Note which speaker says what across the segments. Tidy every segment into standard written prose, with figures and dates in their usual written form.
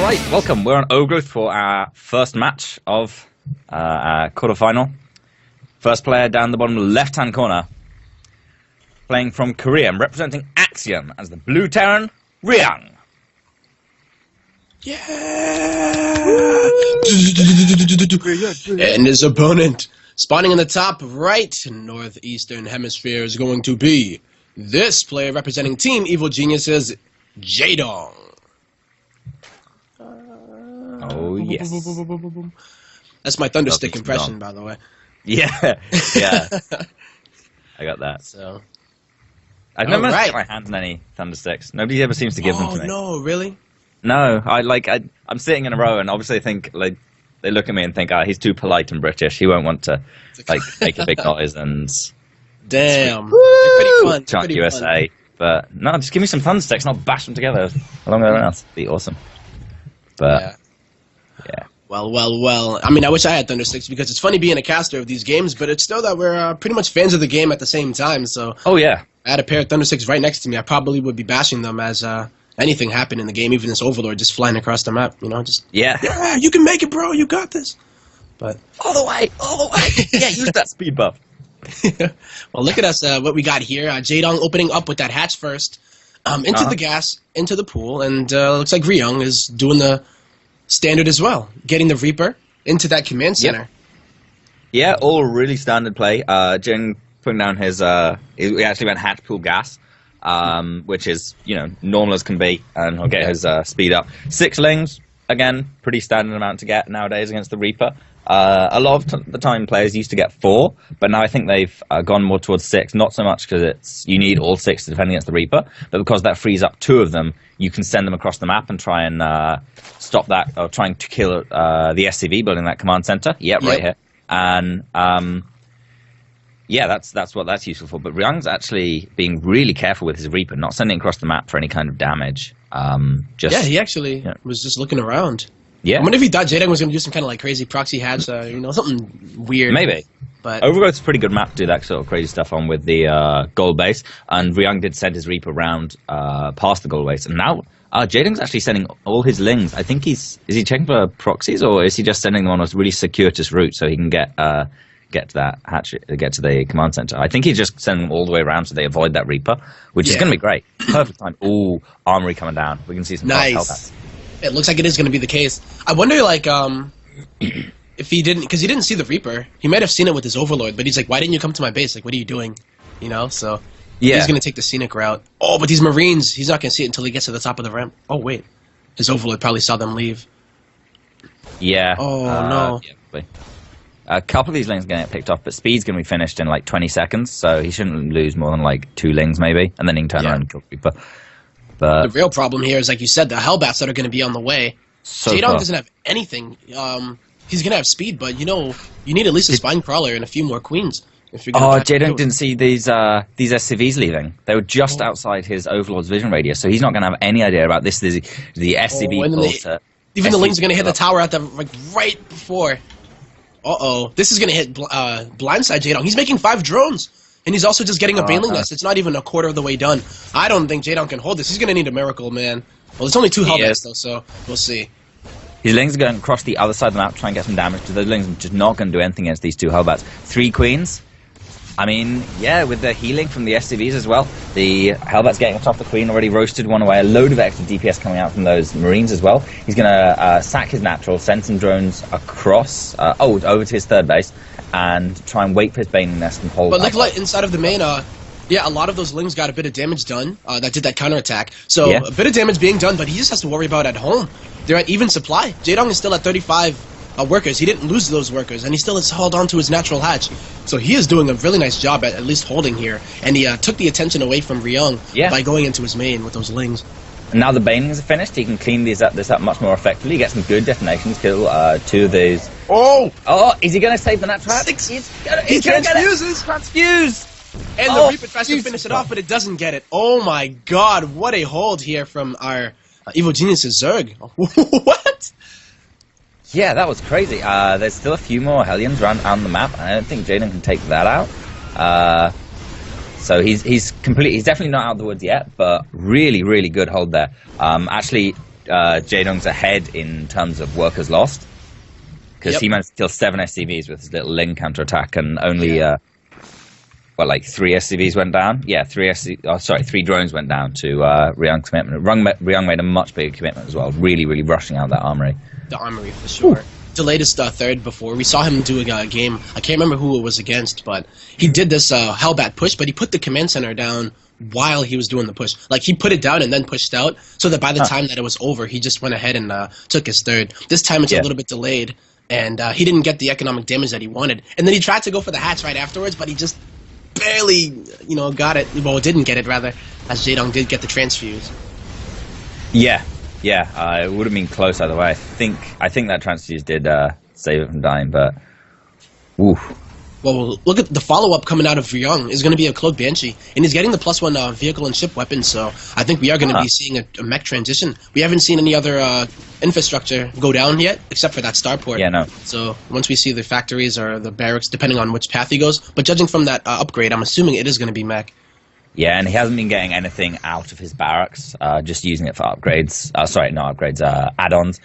Speaker 1: Alright, welcome. We're on Ogrowth for our first match of our quarterfinal. First player down the bottom left-hand corner. Playing from Korea and representing Axiom as the Blue Terran, Ryung.
Speaker 2: Yeah! And his opponent, spawning in the top right northeastern hemisphere, is going to be this player representing Team Evil Geniuses, Jaedong.
Speaker 1: Oh, yes.
Speaker 2: That's my Thunderstick impression, by the way.
Speaker 1: Yeah, yeah. I got that.
Speaker 2: So,
Speaker 1: I've never managed to get my hands on any Thundersticks. Nobody ever seems to give them to me.
Speaker 2: Oh, no, really?
Speaker 1: No, I'm sitting in a row and obviously think, like, they look at me and think, he's too polite and British. He won't want to, like, make a big noise and...
Speaker 2: Damn.
Speaker 1: Pretty
Speaker 2: fun.
Speaker 1: Chant
Speaker 2: Pretty
Speaker 1: USA.
Speaker 2: fun.
Speaker 1: But, no, just give me some Thundersticks and I'll bash them together along with everyone else. It'd be awesome. But, yeah.
Speaker 2: Well. I mean, I wish I had Thundersticks because it's funny being a caster of these games, but it's still that we're pretty much fans of the game at the same time, so...
Speaker 1: Oh, yeah.
Speaker 2: I had a pair of Thundersticks right next to me. I probably would be bashing them as anything happened in the game, even this Overlord just flying across the map, you know? Just yeah, you can make it, bro. You got this. But
Speaker 1: all the way. Yeah, use that speed buff.
Speaker 2: Well, look at us, what we got here. Jaedong opening up with that hatch first, into the gas, into the pool, and looks like Ryung is doing the standard as well, getting the Reaper into that command center.
Speaker 1: Yep. Yeah, all really standard play. Jing putting down his, he actually went hatch pool gas, which is, you know, normal as can be, and he'll get his speed up. 6 lings, again, pretty standard amount to get nowadays against the Reaper. A lot of the time players used to get 4, but now I think they've gone more towards 6, not so much because you need all 6 to defend against the Reaper, but because that frees up 2 of them, you can send them across the map and try and stop that, or trying to kill the SCV building that command center. Yep, right here. And yeah, that's what that's useful for. But Ryung's actually being really careful with his Reaper, not sending across the map for any kind of damage.
Speaker 2: He actually was just looking around.
Speaker 1: Yeah.
Speaker 2: I wonder if he thought Jaedong was going to do some kind of like crazy proxy hatch, you know, something weird.
Speaker 1: Maybe.
Speaker 2: But
Speaker 1: Overgrowth's a pretty good map to do that sort of crazy stuff on with the gold base, and Ryung did send his Reaper around past the gold base, and now Jaedong's actually sending all his lings. I think is he checking for proxies, or is he just sending them on a really circuitous route so he can get to that hatch, get to the command center? I think he's just sending them all the way around so they avoid that Reaper, which is going to be great. Perfect time. Ooh, armory coming down. We can see some
Speaker 2: nice. It looks like it is going to be the case. I wonder, like, if he didn't, because he didn't see the Reaper. He might have seen it with his Overlord, but he's like, why didn't you come to my base? Like, what are you doing? You know, so he's going to take the scenic route. Oh, but these Marines, he's not going to see it until he gets to the top of the ramp. Oh, wait. His Overlord probably saw them leave.
Speaker 1: Yeah.
Speaker 2: Oh, no.
Speaker 1: Yeah, a couple of these lings are going to get picked off, but speed's going to be finished in like 20 seconds, so he shouldn't lose more than like 2 lings maybe, and then he can turn around and kill Reaper. But
Speaker 2: the real problem here is, like you said, the Hellbats that are going to be on the way. Jaedong doesn't have anything. He's going to have speed, but, you know, you need at least a Spine Crawler and a few more Queens.
Speaker 1: Jaedong didn't see these SCVs leaving. They were just outside his Overlord's vision radius, so he's not going to have any idea about this. The SCV
Speaker 2: even the Lings are going to hit the tower at the right before. This is going to hit blindside Jaedong. He's making 5 drones. And he's also just getting a Baneling Nest. It's not even a quarter of the way done. I don't think Jaedong can hold this. He's going to need a miracle, man. Well, it's only 2 Hellbats, though, so we'll see.
Speaker 1: His Lings are going across the other side of the map to try and get some damage. Those Lings are just not going to do anything against these 2 Hellbats. 3 Queens. I mean, yeah, with the healing from the SCVs as well. The Hellbat's getting atop the Queen, already roasted one away. A load of extra DPS coming out from those Marines as well. He's going to sack his natural, send some drones across, over to his 3rd base, and try and wait for his Baneling Nest and hold.
Speaker 2: But look, like inside of the main, yeah, a lot of those Lings got a bit of damage done. That did that counterattack. So a bit of damage being done, but he just has to worry about at home. They're at even supply. Jaedong is still at 35 workers. He didn't lose those workers, and he still has held on to his natural hatch. So he is doing a really nice job at least holding here. And he took the attention away from Ryung by going into his main with those Lings.
Speaker 1: And now the Banelings are finished, he can clean this up much more effectively, get some good detonations, kill 2 of these.
Speaker 2: Oh,
Speaker 1: is he going to save the natural hatch?
Speaker 2: He transfuses!
Speaker 1: Transfuse!
Speaker 2: And the Reaper tries to finish it off, but it doesn't get it. Oh my god, what a hold here from our Evil Geniuses Zerg. What?
Speaker 1: Yeah, that was crazy. There's still a few more Hellions around on the map, and I don't think Jaedong can take that out. So he's definitely not out of the woods yet, but really, really good hold there. Actually, Jaedong's ahead in terms of workers lost. Because he managed to kill 7 SCVs with his little Ling counterattack, and only, like 3 SCVs went down? Yeah, 3 drones went down to Ryung's commitment. Ryung made a much bigger commitment as well, really, really rushing out that armory.
Speaker 2: The armory, for sure. Ooh. Delayed his third before. We saw him do a game, I can't remember who it was against, but he did this Hellbat push, but he put the command center down while he was doing the push. Like, he put it down and then pushed out, so that by the time that it was over, he just went ahead and took his third. This time it's a little bit delayed. And he didn't get the economic damage that he wanted. And then he tried to go for the hatch right afterwards, but he just barely, got it. Well, didn't get it, rather, as Jaedong did get the transfuse.
Speaker 1: Yeah. It would have been close either way. I think that transfuse did save it from dying, but... Woo.
Speaker 2: Well, look at the follow-up coming out of Ryung is going to be a Cloak Banshee, and he's getting the +1 vehicle and ship weapon, so I think we are going to be seeing a mech transition. We haven't seen any other infrastructure go down yet, except for that starport.
Speaker 1: Yeah, no.
Speaker 2: So once we see the factories or the barracks, depending on which path he goes, but judging from that upgrade, I'm assuming it is going to be mech.
Speaker 1: Yeah, and he hasn't been getting anything out of his barracks, just using it for upgrades. Sorry, not upgrades, add-ons.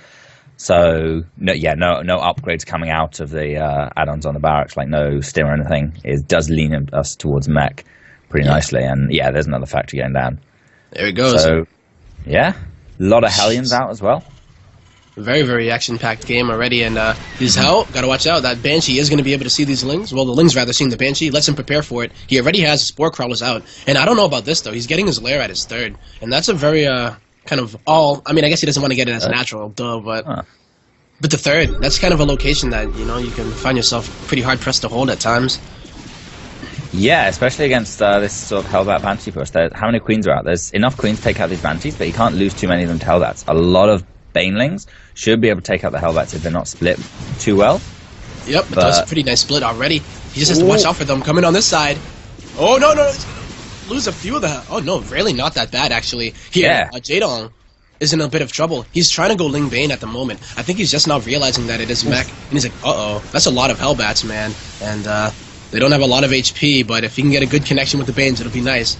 Speaker 1: So, no upgrades coming out of the add-ons on the barracks, like no stim or anything. It does lean us towards mech pretty nicely. And, there's another factory going down.
Speaker 2: There it goes.
Speaker 1: So, a lot of Hellions out as well.
Speaker 2: Very, very action-packed game already, and he's gotta watch out. That Banshee is going to be able to see these Lings. Well, the Ling's rather seeing the Banshee. Lets him prepare for it. He already has Spore Crawlers out. And I don't know about this, though. He's getting his lair at his third. And that's a very... kind of I guess he doesn't want to get it as natural, but the third, that's kind of a location that, you can find yourself pretty hard-pressed to hold at times.
Speaker 1: Yeah, especially against this sort of Hellbat Banshee push. How many Queens are out? There's enough Queens to take out these Banshees, but you can't lose too many of them to Hellbats. A lot of Banelings should be able to take out the Hellbats if they're not split too well.
Speaker 2: Yep, but that's a pretty nice split already. He just has to watch out for them coming on this side. Oh, no, lose a few of the... Oh, no, really not that bad, actually. Here, Jaedong is in a bit of trouble. He's trying to go Ling Bane at the moment. I think he's just now realizing that it is mech. And he's like, uh-oh, that's a lot of Hellbats, man. And they don't have a lot of HP, but if he can get a good connection with the Banes, it'll be nice.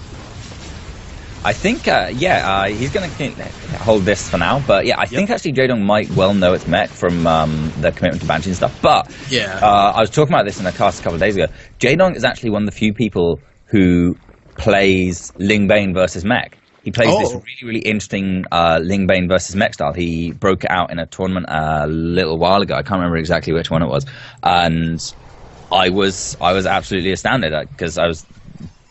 Speaker 1: I think, he's going to hold this for now. But, I think actually Jaedong might well know it's mech from the commitment to Banshee and stuff. But I was talking about this in a cast a couple of days ago. Jaedong is actually one of the few people who plays Ling Bane versus mech. He plays this really, really interesting Ling Bane versus mech style. He broke it out in a tournament a little while ago. I can't remember exactly which one it was. And I was absolutely astounded because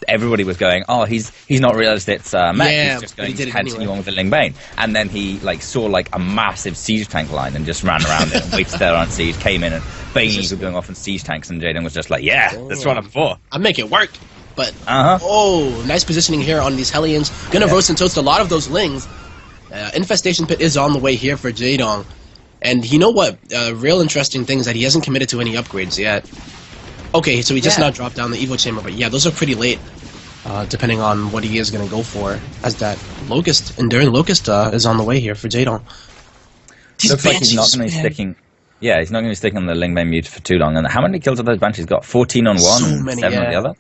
Speaker 1: everybody was going, oh, he's not realized it's mech. He's just going to continue on with the Ling Bane. And then he saw a massive siege tank line and just ran around it and waited there on siege, came in and Banes were going off in siege tanks, and Jaedong was just like, that's what I'm for.
Speaker 2: I make it work. But, nice positioning here on these Hellions. Gonna roast and toast a lot of those Lings. Infestation Pit is on the way here for Jaedong. And you know what? Real interesting thing is that he hasn't committed to any upgrades yet. Okay, so he just now dropped down the Evo Chamber, but those are pretty late, depending on what he is gonna go for. As that Locust, Enduring Locust, is on the way here for Jaedong.
Speaker 1: Looks like he's not gonna be sticking... Yeah, he's not going to be sticking on the Ling Bane mute for too long. And how many kills have those Banshees got? 14 on one and 7 on the other?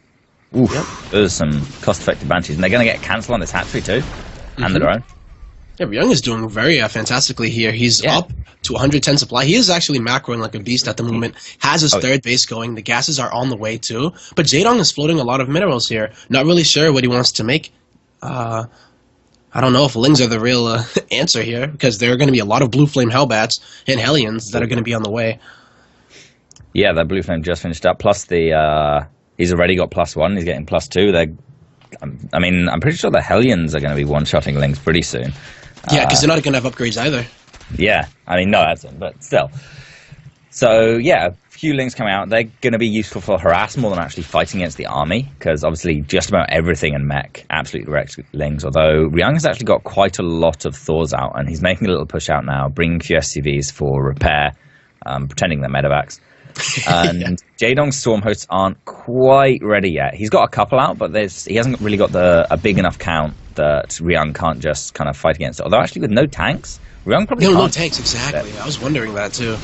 Speaker 1: Oof, those are some cost-effective Banshees. And they're going to get cancel on this hatchery too, and the drone.
Speaker 2: Yeah, Ryung is doing very fantastically here. He's up to 110 supply. He is actually macroing like a beast at the moment. Has his third base going. The gases are on the way too. But Jaedong is floating a lot of minerals here. Not really sure what he wants to make. I don't know if Lings are the real answer here, because there are going to be a lot of Blue Flame Hellbats and Hellions that are going to be on the way.
Speaker 1: Yeah, that Blue Flame just finished up. Plus the he's already got +1. He's getting +2. I mean, I'm pretty sure the Hellions are going to be one-shotting Lings pretty soon.
Speaker 2: Yeah, because they're not going to have upgrades either.
Speaker 1: Yeah, I mean, no, that's it, but still. So, yeah, a few Lings coming out. They're going to be useful for harass more than actually fighting against the army, because obviously just about everything in mech absolutely wrecks Lings, although Ryung has actually got quite a lot of Thors out, and he's making a little push out now, bringing a few SCVs for repair, pretending they're medevacs. And Jaedong's Storm Hosts aren't quite ready yet. He's got a couple out, but he hasn't really got a big enough count that Ryung can't just kind of fight against it. Although actually with no tanks, Ryung probably can't.
Speaker 2: No tanks, exactly. I was wondering that too.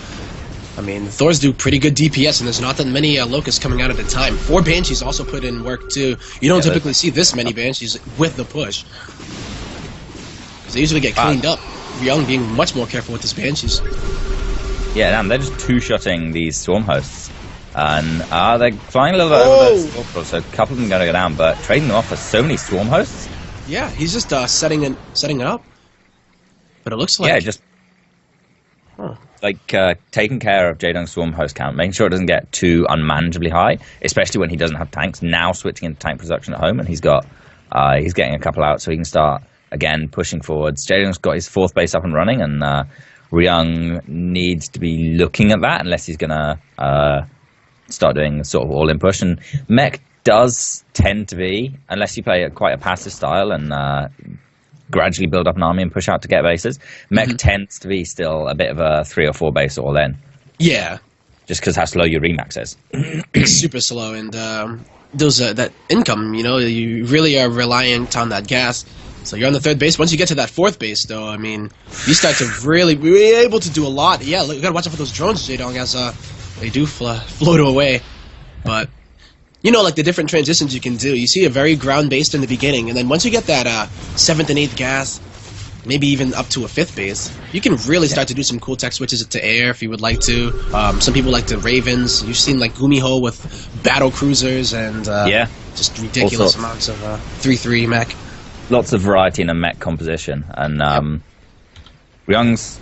Speaker 2: I mean, Thors do pretty good DPS, and there's not that many Locusts coming out at a time. 4 Banshees also put in work too. You don't typically see this many Banshees with the push, because they usually get cleaned up. Ryung being much more careful with his Banshees.
Speaker 1: Yeah, damn, they're just two-shotting these Swarm Hosts. And they're flying a little bit over the Swarm Hosts, so a couple of them going to go down, but trading them off for so many Swarm Hosts?
Speaker 2: Yeah, he's just setting it up. But it looks like...
Speaker 1: Yeah, just like taking care of Jaedong's Swarm Host count, making sure it doesn't get too unmanageably high, especially when he doesn't have tanks. Now switching into tank production at home, and he's getting a couple out, so he can start, again, pushing forwards. Jaedong's got his 4th base up and running, and Ryung needs to be looking at that unless he's going to start doing sort of all-in push. And Mech does tend to be, unless you play quite a passive style and gradually build up an army and push out to get bases, Mech tends to be still a bit of a 3 or 4 base all-in.
Speaker 2: Yeah.
Speaker 1: Just because how slow your remax is.
Speaker 2: It's super slow, and those that income, you really are reliant on that gas. So you're on the 3rd base. Once you get to that 4th base, though, I mean, you start to really be able to do a lot. Yeah, you gotta watch out for those drones, Jaedong, as they do float away. But, like the different transitions you can do. You see a very ground-based in the beginning, and then once you get that 7th and 8th gas, maybe even up to a 5th base, you can really start to do some cool tech switches to air if you would like to. Some people like the Ravens. You've seen like Gumiho with battle cruisers and just ridiculous amounts of 3-3 mech.
Speaker 1: Lots of variety in a mech composition, and Ryung's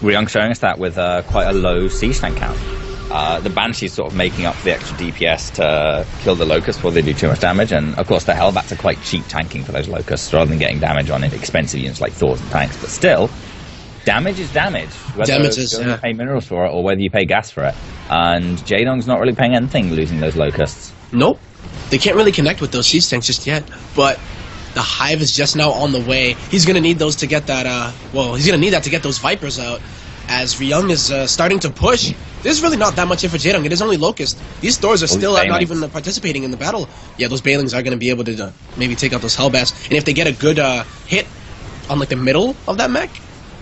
Speaker 1: showing us that with quite a low siege tank count. The Banshee's sort of making up for the extra DPS to kill the Locusts before they do too much damage, and of course the Hellbats are quite cheap tanking for those Locusts rather than getting damage on expensive units like Thors and tanks, but still, damage is damage, whether you pay minerals for it or whether you pay gas for it, and Jaedong's not really paying anything losing those Locusts.
Speaker 2: Nope, they can't really connect with those siege tanks just yet, but the Hive is just now on the way. He's going to need those to get that, he's going to need that to get those Vipers out. As Ryung is starting to push, there's really not that much here for Jaedong. It is only Locust. These Thors are still not even participating in the battle. Yeah, those Bailings are going to be able to maybe take out those Hellbats. And if they get a good hit on like the middle of that mech,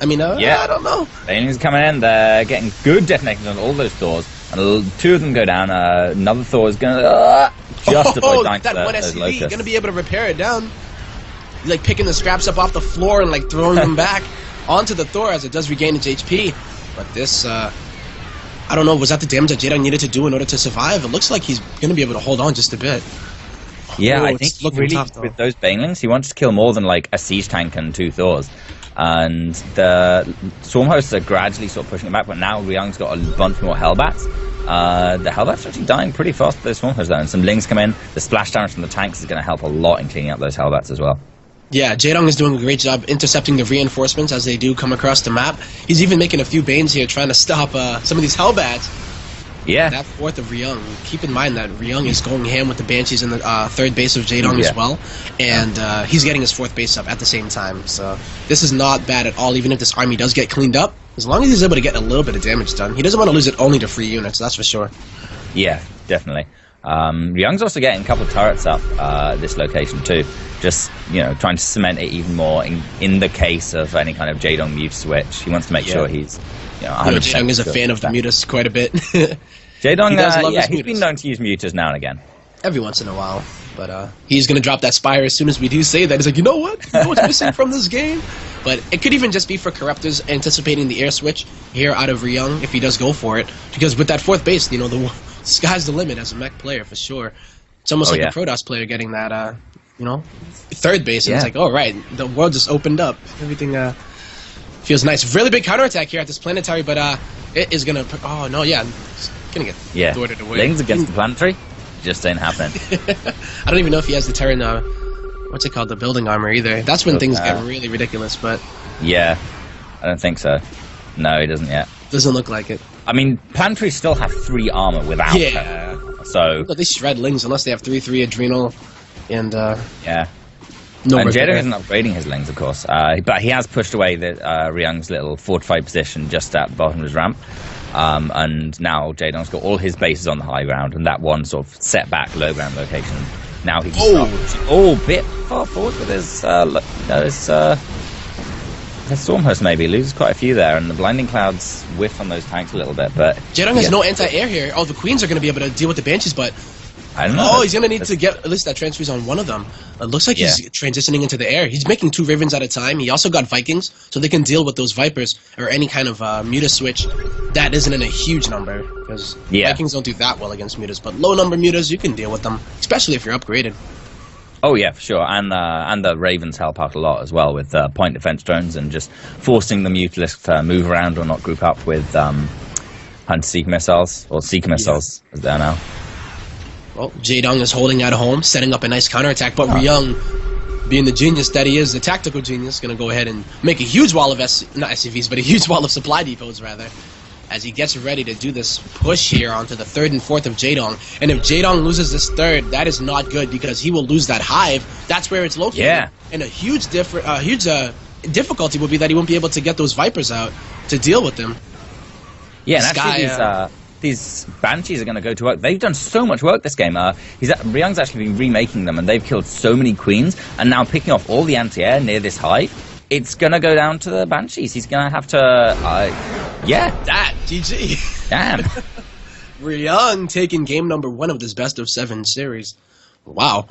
Speaker 2: I mean, I don't know.
Speaker 1: Bailings are coming in. They're getting good detonations on all those Thors. And 2 of them go down. Another Thor is going to just avoid dying to
Speaker 2: that one
Speaker 1: those
Speaker 2: SCV,
Speaker 1: Locusts.
Speaker 2: Going to be able to repair it down. Like picking the scraps up off the floor and like throwing them back onto the Thor as it does regain its HP. But this, I don't know, was that the damage that Jaedong needed to do in order to survive? It looks like he's going to be able to hold on just a bit.
Speaker 1: Yeah, I think really tough, with those Banelings, he wants to kill more than like a siege tank and 2 Thors. And the Swarm Hosts are gradually sort of pushing it back, but now Ryung's got a bunch more Hellbats. The Hellbats are actually dying pretty fast with those Swarm Hosts, though, and some Lings come in. The splash damage from the tanks is going to help a lot in cleaning up those Hellbats as well.
Speaker 2: Yeah, Jaedong is doing a great job intercepting the reinforcements as they do come across the map. He's even making a few Banes here trying to stop some of these Hellbats.
Speaker 1: Yeah.
Speaker 2: That 4th of Ryung. Keep in mind that Ryung is going ham with the Banshees in the 3rd base of Jaedong as well. And he's getting his 4th base up at the same time. So this is not bad at all, even if this army does get cleaned up. As long as he's able to get a little bit of damage done. He doesn't want to lose it only to free units, that's for sure.
Speaker 1: Yeah, definitely. Ryung's also getting a couple of turrets up this location too. Just, trying to cement it even more in the case of any kind of Jaedong Mute switch. He wants to make sure he's 100%.
Speaker 2: Jaedong is a fan of the Mutas quite a bit.
Speaker 1: Jaedong, he's been known to use Mutas now and again.
Speaker 2: Every once in a while. But he's going to drop that Spire as soon as we do say that. He's like, you know what? You know what's missing from this game? But it could even just be for Corruptors anticipating the air switch here out of Ryung if he does go for it. Because with that 4th base, the sky's the limit as a mech player for sure. It's almost like a Protoss player getting that, 3rd base. And it's like, oh, right, the world just opened up. Everything feels nice. Really big counterattack here at this planetary, but it is going to... Oh, no, it's going to get thwarted away.
Speaker 1: Lings against the planetary? Just ain't happening.
Speaker 2: I don't even know if he has the Terran, what's it called, the building armor either. That's when things get really ridiculous, but... Yeah,
Speaker 1: I don't think so. No, he doesn't yet.
Speaker 2: Doesn't look like it.
Speaker 1: I mean, planetary still have 3 armor without her, so...
Speaker 2: They shred Lings unless they have 3/3 Adrenal, and,
Speaker 1: Yeah.
Speaker 2: No,
Speaker 1: and Jaedong isn't upgrading his Lings, of course, but he has pushed away Ryung's little fortified position just at the bottom of his ramp. And now Jaedong's got all his bases on the high ground, and that one sort of setback low ground location. Now he can start bit far forward with his Storm Host maybe. Loses quite a few there, and the Blinding Clouds whiff on those tanks a little bit. But
Speaker 2: Jaedong has no anti-air here. Oh, the Queens are going to be able to deal with the Banshees, but
Speaker 1: I don't know.
Speaker 2: Oh, he's gonna need to get at least that transfuse on one of them. It looks like he's transitioning into that transfuse on one of them. It looks like he's transitioning into the air. He's making 2 Ravens at a time. He also got Vikings, so they can deal with those Vipers or any kind of Muta switch that isn't in a huge number. Because Vikings don't do that well against Mutas, but low number Mutas, you can deal with them, especially if you're upgraded.
Speaker 1: Oh yeah, for sure, and the Ravens help out a lot as well with point defense drones and just forcing the Mutalisks to move around or not group up with Hunter-Seeker missiles, or Seeker missiles as they are now.
Speaker 2: Well, Jaedong is holding at home, setting up a nice counterattack, but Ryung, being the genius that he is, the tactical genius, going to go ahead and make a huge wall of not SCVs, but a huge wall of supply depots, rather, as he gets ready to do this push here onto the 3rd and 4th of Jaedong. And if Jaedong loses this 3rd, that is not good, because he will lose that hive. That's where it's located. Yeah. And a huge difficulty will be that he won't be able to get those Vipers out to deal with them.
Speaker 1: Yeah, and actually these Banshees are going to go to work. They've done so much work this game. Ryung's actually been remaking them, and they've killed so many Queens, and now picking off all the anti-air near this hive. It's going to go down to the Banshees. He's going to have to...
Speaker 2: GG.
Speaker 1: Damn.
Speaker 2: Ryung taking game number 1 of this best of 7 series. Wow.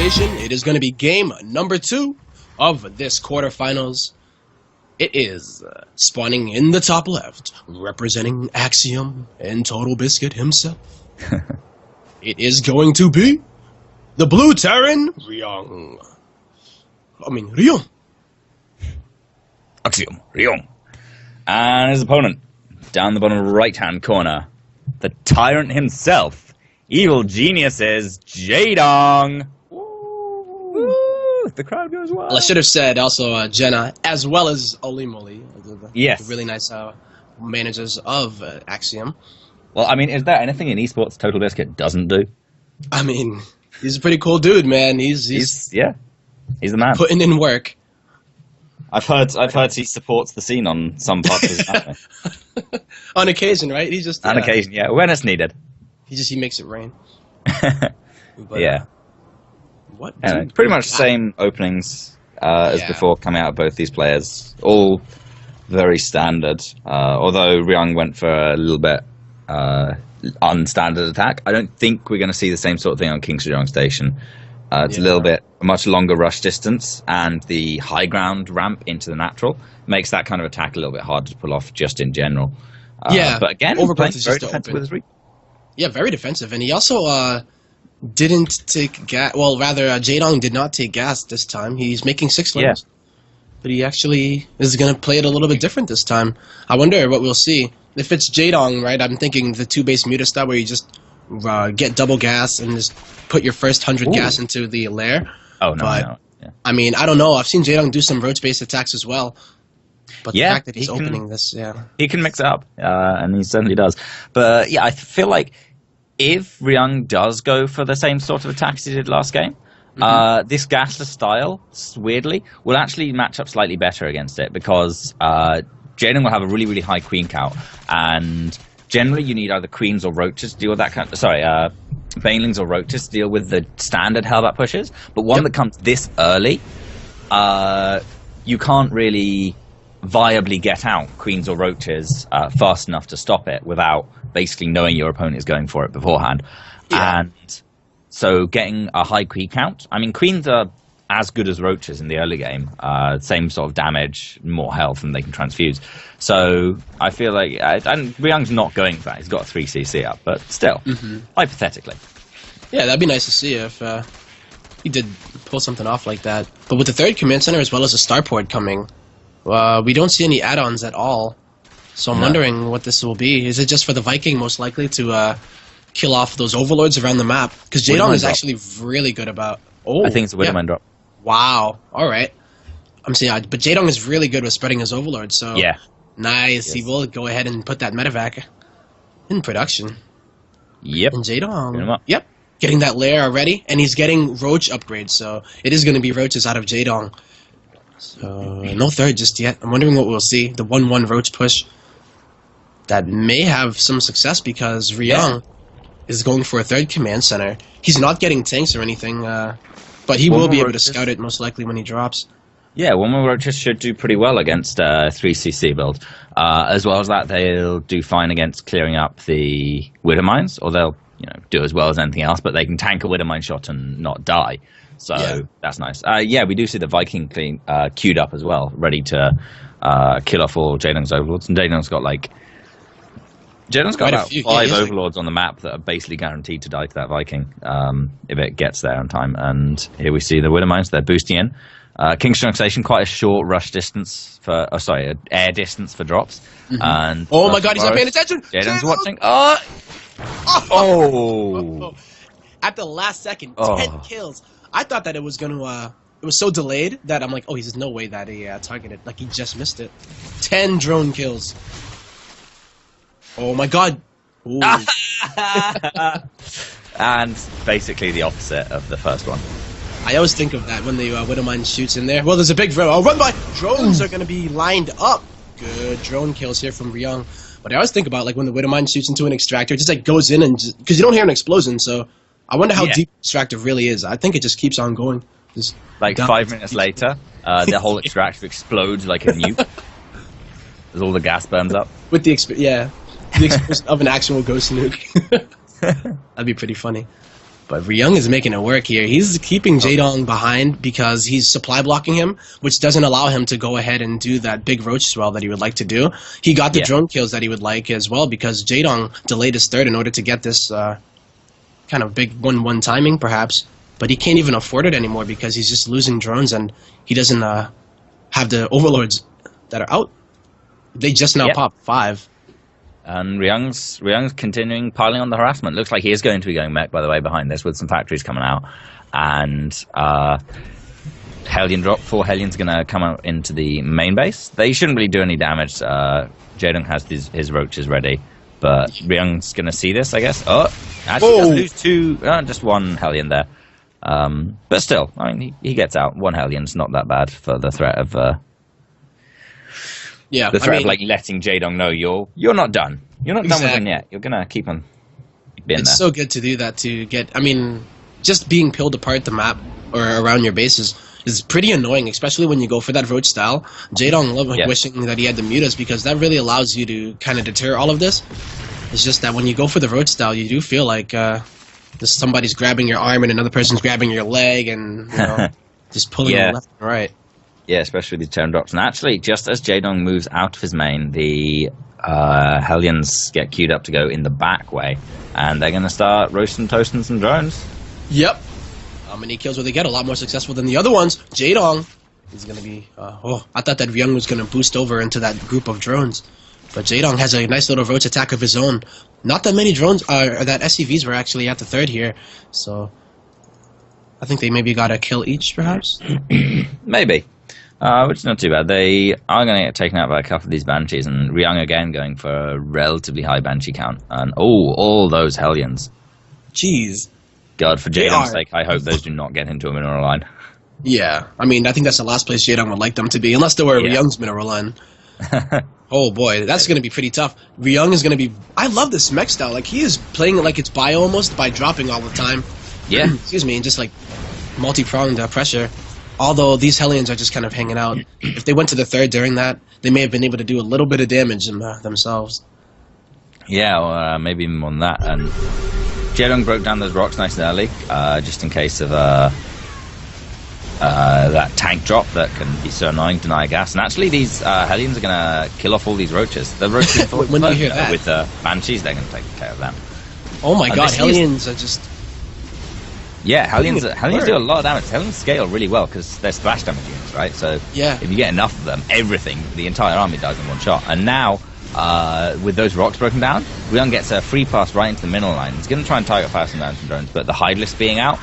Speaker 2: It is going to be game number 2 of this quarterfinals. It is spawning in the top left, representing Axiom and Total Biscuit himself. It is going to be the Blue Terran Ryung. Ryung.
Speaker 1: Axiom, Ryung. And his opponent, down the bottom right-hand corner, the tyrant himself, evil geniuses, Jaedong. The crowd goes wild.
Speaker 2: Well, I should have said also Jenna, as well as Olimoli.
Speaker 1: Yes.
Speaker 2: The really nice managers of Axiom.
Speaker 1: Well, I mean, is there anything in esports Total Biscuit doesn't do?
Speaker 2: I mean, he's a pretty cool dude, man. He's
Speaker 1: the man.
Speaker 2: Putting in work.
Speaker 1: I've heard he supports the scene on some parts of the
Speaker 2: On occasion, right? He just
Speaker 1: on occasion, yeah, when it's needed.
Speaker 2: He makes it rain.
Speaker 1: But, yeah.
Speaker 2: What?
Speaker 1: Pretty much the same openings as before coming out of both these players. All very standard. Although Ryung went for a little bit unstandard attack. I don't think we're going to see the same sort of thing on King Sejong Station. It's a little bit a much longer rush distance, and the high ground ramp into the natural makes that kind of attack a little bit harder to pull off just in general. But again,
Speaker 2: Overgrowth is just
Speaker 1: defensive with his reach.
Speaker 2: Yeah, very defensive, and he also didn't take gas. Well, rather, Jaedong did not take gas this time. He's making 6 lanes. But he actually is going to play it a little bit different this time. I wonder what we'll see. If it's Jaedong, right, I'm thinking the 2-base Muta style where you just get double gas and just put your first 100 gas into the lair.
Speaker 1: Oh, no, no. Yeah.
Speaker 2: I mean, I don't know. I've seen Jaedong do some roach-based attacks as well. But the fact that he's opening this,
Speaker 1: He can mix it up, and he certainly does. But, yeah, I feel like if Ryung does go for the same sort of attack as he did last game, this gasless style, weirdly, will actually match up slightly better against it, because Jaedong will have a really, really high queen count, and generally you need either queens or roaches to deal with that kind of... Sorry, banelings or roaches to deal with the standard hellbat pushes, but one that comes this early, you can't really viably get out queens or roaches fast enough to stop it without basically knowing your opponent is going for it beforehand. And so getting a high queen count, I mean, queens are as good as roaches in the early game, same sort of damage, more health, and they can transfuse. So I feel like, and Ryung's not going for that, he's got a 3cc up, but still, hypothetically.
Speaker 2: Yeah, that'd be nice to see if he did pull something off like that. But with the 3rd command center as well as a starport coming, we don't see any add-ons at all. So I'm wondering what this will be. Is it just for the Viking, most likely, to kill off those overlords around the map? Because Jaedong is actually really good about...
Speaker 1: I think it's a Widowman drop.
Speaker 2: Wow. All right. I'm saying, but Jaedong is really good with spreading his overlords. So nice. He will go ahead and put that medevac in production.
Speaker 1: Yep.
Speaker 2: And Jaedong. Yep. Getting that lair already, and he's getting roach upgrades. So it is going to be roaches out of Jaedong. So no 3rd just yet. I'm wondering what we'll see. The 1-1 roach push that may have some success because Ryung is going for a 3rd command center. He's not getting tanks or anything, but he will be able to scout it most likely when he drops.
Speaker 1: Yeah, one more roaches should do pretty well against 3cc build. As well as that, they'll do fine against clearing up the Widow Mines, or they'll do as well as anything else, but they can tank a Widow Mine shot and not die. So that's nice. Yeah, we do see the Viking queued up as well, ready to kill off all Jaedong's overlords. And Jaedong's got about 5 overlords on the map that are basically guaranteed to die to that Viking if it gets there on time. And here we see the Widow Mines, they're boosting in. Kingstone Station, quite a short rush distance for, air distance for drops. And
Speaker 2: oh my god, he's not paying attention!
Speaker 1: Jaedong's watching.
Speaker 2: At the last second, 10 kills. I thought that it was gonna, it was so delayed that I'm like, oh, there's no way that he targeted, like he just missed it. 10 drone kills. Oh my god.
Speaker 1: And basically the opposite of the first one.
Speaker 2: I always think of that when the Widow Mine shoots in there. Well, there's a big row. Oh, run by! Drones are going to be lined up. Good drone kills here from Ryung. But I always think about, like, when the Widow Mine shoots into an extractor, it just, like, goes in and... Because you don't hear an explosion, so... I wonder how deep the extractor really is. I think it just keeps on going. Just
Speaker 1: like 5 minutes later, the whole extractor explodes like a nuke. As all the gas burns up.
Speaker 2: With the explosion of an actual ghost nuke. That'd be pretty funny. But Ryung is making it work here. He's keeping Jaedong behind because he's supply blocking him, which doesn't allow him to go ahead and do that big roach swell that he would like to do. He got the drone kills that he would like as well because Jaedong delayed his third in order to get this kind of big 1-1 timing, perhaps. But he can't even afford it anymore because he's just losing drones and he doesn't have the overlords that are out. They just now popped 5.
Speaker 1: And Ryung's continuing piling on the harassment. Looks like he is going to be going mech, by the way, behind this with some factories coming out. And Hellion drop. 4 Hellions going to come out into the main base. They shouldn't really do any damage. Jaedong has his roaches ready. But Ryung's going to see this, I guess. Oh, actually does lose 2, just 1 Hellion there. But still, I mean, he gets out. 1 Hellion's not that bad for the threat of... the threat of like letting Jaedong know you're not done. You're not done with him yet. You're gonna keep on being there.
Speaker 2: It's so good to do that to get. I mean, just being peeled apart the map or around your bases is pretty annoying, especially when you go for that roach style. Jaedong loved wishing that he had the mutas because that really allows you to kind of deter all of this. It's just that when you go for the roach style, you do feel like somebody's grabbing your arm and another person's grabbing your leg and just pulling you left and right.
Speaker 1: Yeah, especially with the turn drops. And actually, just as Jaedong moves out of his main, the Hellions get queued up to go in the back way. And they're going to start roasting, toasting some drones.
Speaker 2: Yep. How many kills will they get? A lot more successful than the other ones. Jaedong is going to be... I thought that Ryung was going to boost over into that group of drones. But Jaedong has a nice little roach attack of his own. Not that many drones... or that SCVs were actually at the third here. So... I think they maybe got a kill each, perhaps?
Speaker 1: Maybe. Which is not too bad. They are going to get taken out by a couple of these Banshees, and Ryung again going for a relatively high Banshee count. And all those Hellions.
Speaker 2: Jeez.
Speaker 1: God, for Jaedong's sake, I hope those do not get into a mineral line.
Speaker 2: Yeah, I mean, I think that's the last place Jaedong would like them to be, unless they were Ryung's mineral line. Oh boy, that's going to be pretty tough. Ryung is going to be... I love this mech style. Like, he is playing like it's bio almost by dropping all the time.
Speaker 1: Yeah.
Speaker 2: Excuse me, and just like multi-pronged pressure. Although these Hellions are just kind of hanging out. If they went to the third during that, they may have been able to do a little bit of damage themselves.
Speaker 1: Yeah, or maybe even more than that. And Jaedong broke down those rocks nice and early, just in case of that tank drop that can be so annoying, deny gas. And actually, these Hellions are going to kill off all these roaches. The roaches
Speaker 2: when you hear that?
Speaker 1: With Banshees, they're going to take care of them.
Speaker 2: Oh my god, Hellions are just...
Speaker 1: Yeah, Hellions do a lot of damage. Hellions scale really well because they're splash damage units, right? So if you get enough of them, the entire army dies in one shot. And now, with those rocks broken down, Ryung gets a free pass right into the mineral line. He's going to try and target fast and down some drones, but the hide list being out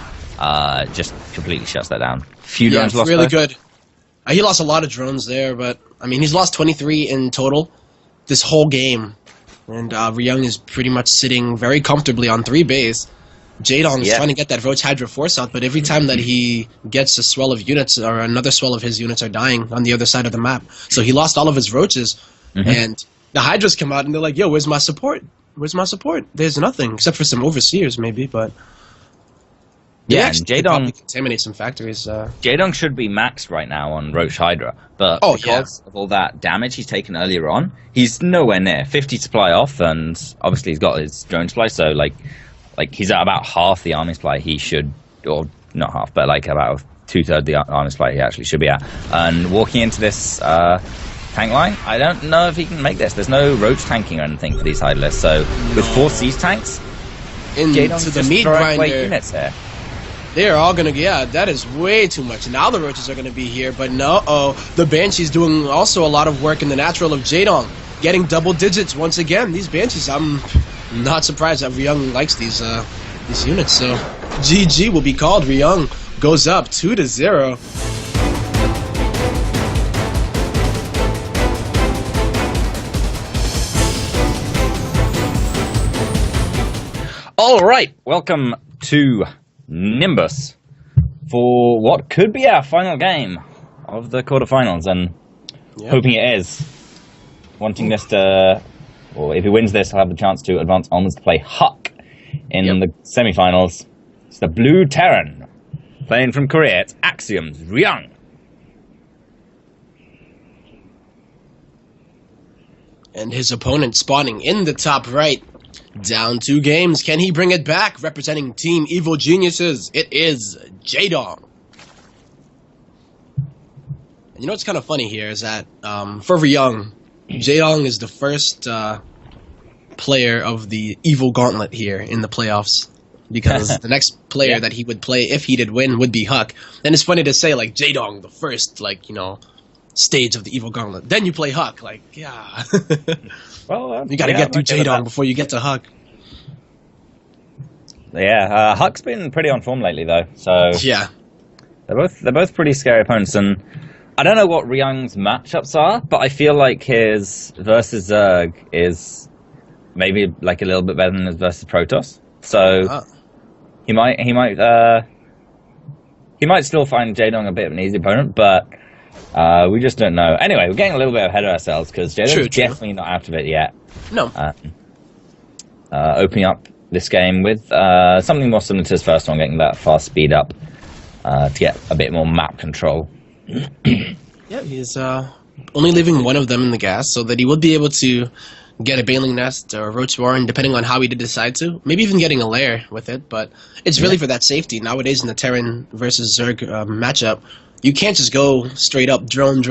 Speaker 1: just completely shuts that down. Few drones lost.
Speaker 2: Really good. He lost a lot of drones there, but I mean, he's lost 23 in total this whole game, and Ryung is pretty much sitting very comfortably on 3 base. Jaedong is trying to get that Roach Hydra Force out, but every time that he gets a swell of units, or another swell of his units are dying on the other side of the map. So he lost all of his Roaches, and the Hydras come out and they're like, yo, where's my support? Where's my support? There's nothing, except for some Overseers maybe, but...
Speaker 1: Yeah,
Speaker 2: actually
Speaker 1: and
Speaker 2: could probably
Speaker 1: Jaedong,
Speaker 2: contaminate some factories.
Speaker 1: Jaedong should be maxed right now on Roach Hydra, but
Speaker 2: Oh,
Speaker 1: because of all that damage he's taken earlier on, he's nowhere near 50 supply off, and obviously he's got his drone supply, so like he's at about half the army supply he should, or not half, but like about 2/3 the army supply he actually should be at. And walking into this tank line, I don't know if he can make this. There's no Roach tanking or anything for these Hydralists, so with 4 siege tanks,
Speaker 2: into
Speaker 1: Jaedong's
Speaker 2: the
Speaker 1: just
Speaker 2: meat
Speaker 1: throwing away
Speaker 2: grinder.
Speaker 1: units here.
Speaker 2: They're all gonna, yeah, that is way too much. Now the Roaches are gonna be here, but no, the Banshee's doing also a lot of work in the natural of Jaedong, getting double digits once again. These Banshees, I'm not surprised that Ryung likes these units. So GG will be called. Ryung goes up 2-0.
Speaker 1: All right, welcome to Nimbus for what could be our final game of the quarterfinals, and hoping it is. Wanting this to, or if he wins this, he'll have the chance to advance onwards to play Huck in the semi-finals. It's the Blue Terran playing from Korea. It's Axiom's Ryung.
Speaker 2: And his opponent spawning in the top right. Down 2 games. Can he bring it back? Representing Team Evil Geniuses, it is Jaedong. And you know what's kind of funny here is that for Ryung, Jaedong is the first player of the Evil Gauntlet here in the playoffs. Because the next player that he would play if he did win would be Huck. And it's funny to say, like, Jaedong, the first, like, you know, stage of the Evil Gauntlet. Then you play Huck. Like, yeah.
Speaker 1: Well,
Speaker 2: you gotta get through Jaedong before you get to Huck.
Speaker 1: Yeah, Huck's been pretty on form lately, though. So
Speaker 2: yeah,
Speaker 1: they're both pretty scary opponents, and I don't know what Ryung's matchups are, but I feel like his versus Zerg is maybe like a little bit better than his versus Protoss. So he might still find Jaedong a bit of an easy opponent, but we just don't know. Anyway, we're getting a little bit ahead of ourselves because Jaedong's definitely not out of it yet.
Speaker 2: No.
Speaker 1: Opening up this game with something more similar to his first one, getting that fast speed up to get a bit more map control.
Speaker 2: Yeah, he's only leaving one of them in the gas so that he would be able to get a Baneling Nest or a Roach Warren, depending on how he did decide to. Maybe even getting a lair with it, but it's really for that safety. Nowadays in the Terran versus Zerg matchup, you can't just go straight up drone,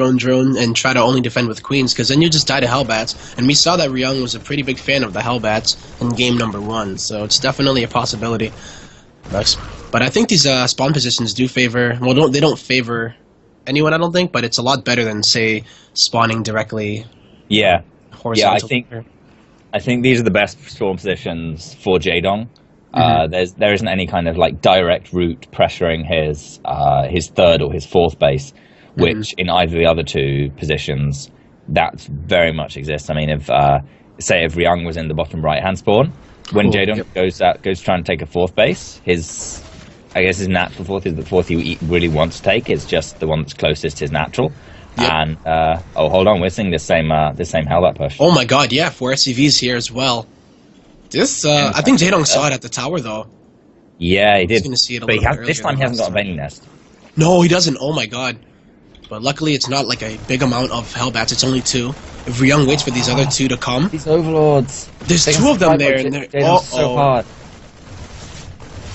Speaker 2: and try to only defend with Queens, because then you just die to Hellbats. And we saw that Ryung was a pretty big fan of the Hellbats in game number 1, so it's definitely a possibility. But I think these spawn positions do favor, well, they don't favor anyone, I don't think, but it's a lot better than, say, spawning directly.
Speaker 1: Yeah.
Speaker 2: Horizontal.
Speaker 1: Yeah, I think these are the best spawn positions for Jaedong. There isn't any kind of like direct route pressuring his third or his fourth base, which in either of the other 2 positions that very much exists. I mean, if Ryung was in the bottom right hand spawn, when Jaedong goes to try and take a 4th base, his natural 4th is the 4th he really wants to take. It's just the one that's closest to his natural. And hold on, we're seeing the same Hellbat push.
Speaker 2: Oh my god, yeah, 4 SCVs here as well. This I think Jaedong saw it at the tower though.
Speaker 1: Yeah, he did.
Speaker 2: He's gonna see it a little bit earlier.
Speaker 1: This time he hasn't got a Baneling Nest.
Speaker 2: No, he doesn't. Oh my god. But luckily it's not like a big amount of Hellbats, it's only 2. If Ryung waits for these other 2 to come.
Speaker 1: These Overlords.
Speaker 2: There's 2 of them there, and they're
Speaker 1: so hard.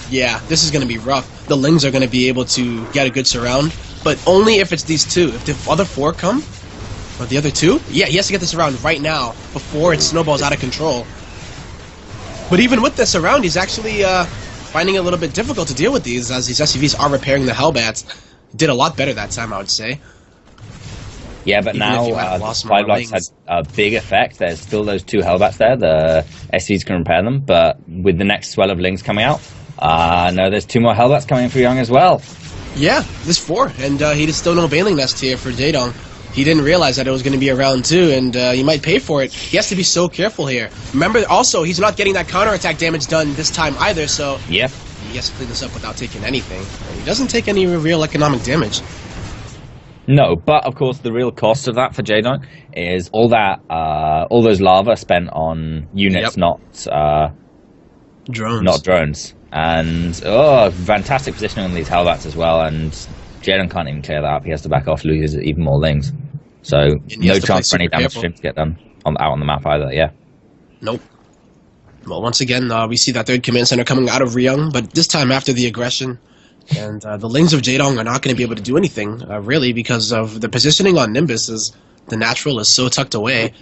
Speaker 2: Yeah, this is gonna be rough. The Lings are gonna be able to get a good surround, but only if it's these 2. If the other 4 come, or the other 2, yeah, he has to get this around right now before it snowballs out of control. But even with this around, he's actually finding it a little bit difficult to deal with these, as these SCVs are repairing the Hellbats. Did a lot better that time, I would say.
Speaker 1: Yeah, but
Speaker 2: Even
Speaker 1: now the supply blocks had a big effect. There's still those 2 Hellbats there. The SCVs can repair them, but with the next swell of Lings coming out, no, there's 2 more Hellbats coming for Ryung as well.
Speaker 2: Yeah, there's 4, and he just still no Baneling Nest here for Jaedong. He didn't realize that it was going to be a round 2, and he might pay for it. He has to be so careful here. Remember, also, he's not getting that counterattack damage done this time either, so he has to clean this up without taking anything. And he doesn't take any real economic damage.
Speaker 1: No, but of course the real cost of that for Jaedong is all those lava spent on units not
Speaker 2: Drones.
Speaker 1: not drones. And fantastic positioning on these Hellbats as well. And Jaedong can't even clear that up. He has to back off, loses even more lings. So no chance for any damage to him to get done out on the map either. Yeah.
Speaker 2: Nope. Well, once again, we see that third command center coming out of Ryung, but this time after the aggression. And the Lings of Jaedong are not going to be able to do anything, really, because of the positioning on Nimbus. The natural is so tucked away.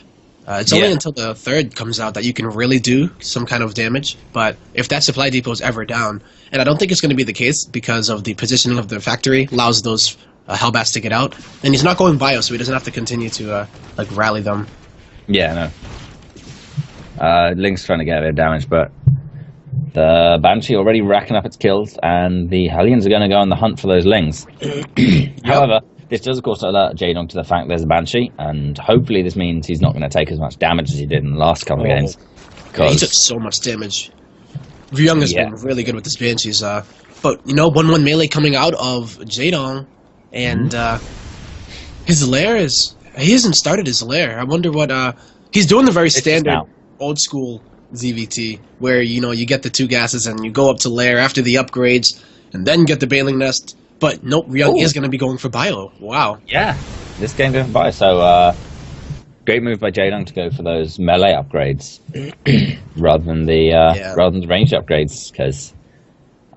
Speaker 2: It's only until the third comes out that you can really do some kind of damage. But if that supply depot is ever down, and I don't think it's going to be the case because of the positioning of the factory, allows those Hellbats to get out. And he's not going bio, so he doesn't have to continue to rally them.
Speaker 1: Yeah, no. Link's trying to get a bit of damage, but the Banshee already racking up its kills, and the Hellions are going to go on the hunt for those Lings. However, this does, of course, alert Jaedong to the fact there's a Banshee, and hopefully this means he's not going to take as much damage as he did in the last couple of games.
Speaker 2: Yeah, he took so much damage. Ryung has been really good with his Banshees, but, 1-1 melee coming out of Jaedong, and his lair is... He hasn't started his lair. I wonder what... he's doing the very standard, old-school ZVT, where, you get the 2 gases and you go up to lair after the upgrades, and then get the Bailing Nest. But nope, Ryung is going to be going for bio. Wow.
Speaker 1: Yeah, this game going for bio. So great move by Jaedong to go for those melee upgrades rather than the ranged upgrades, because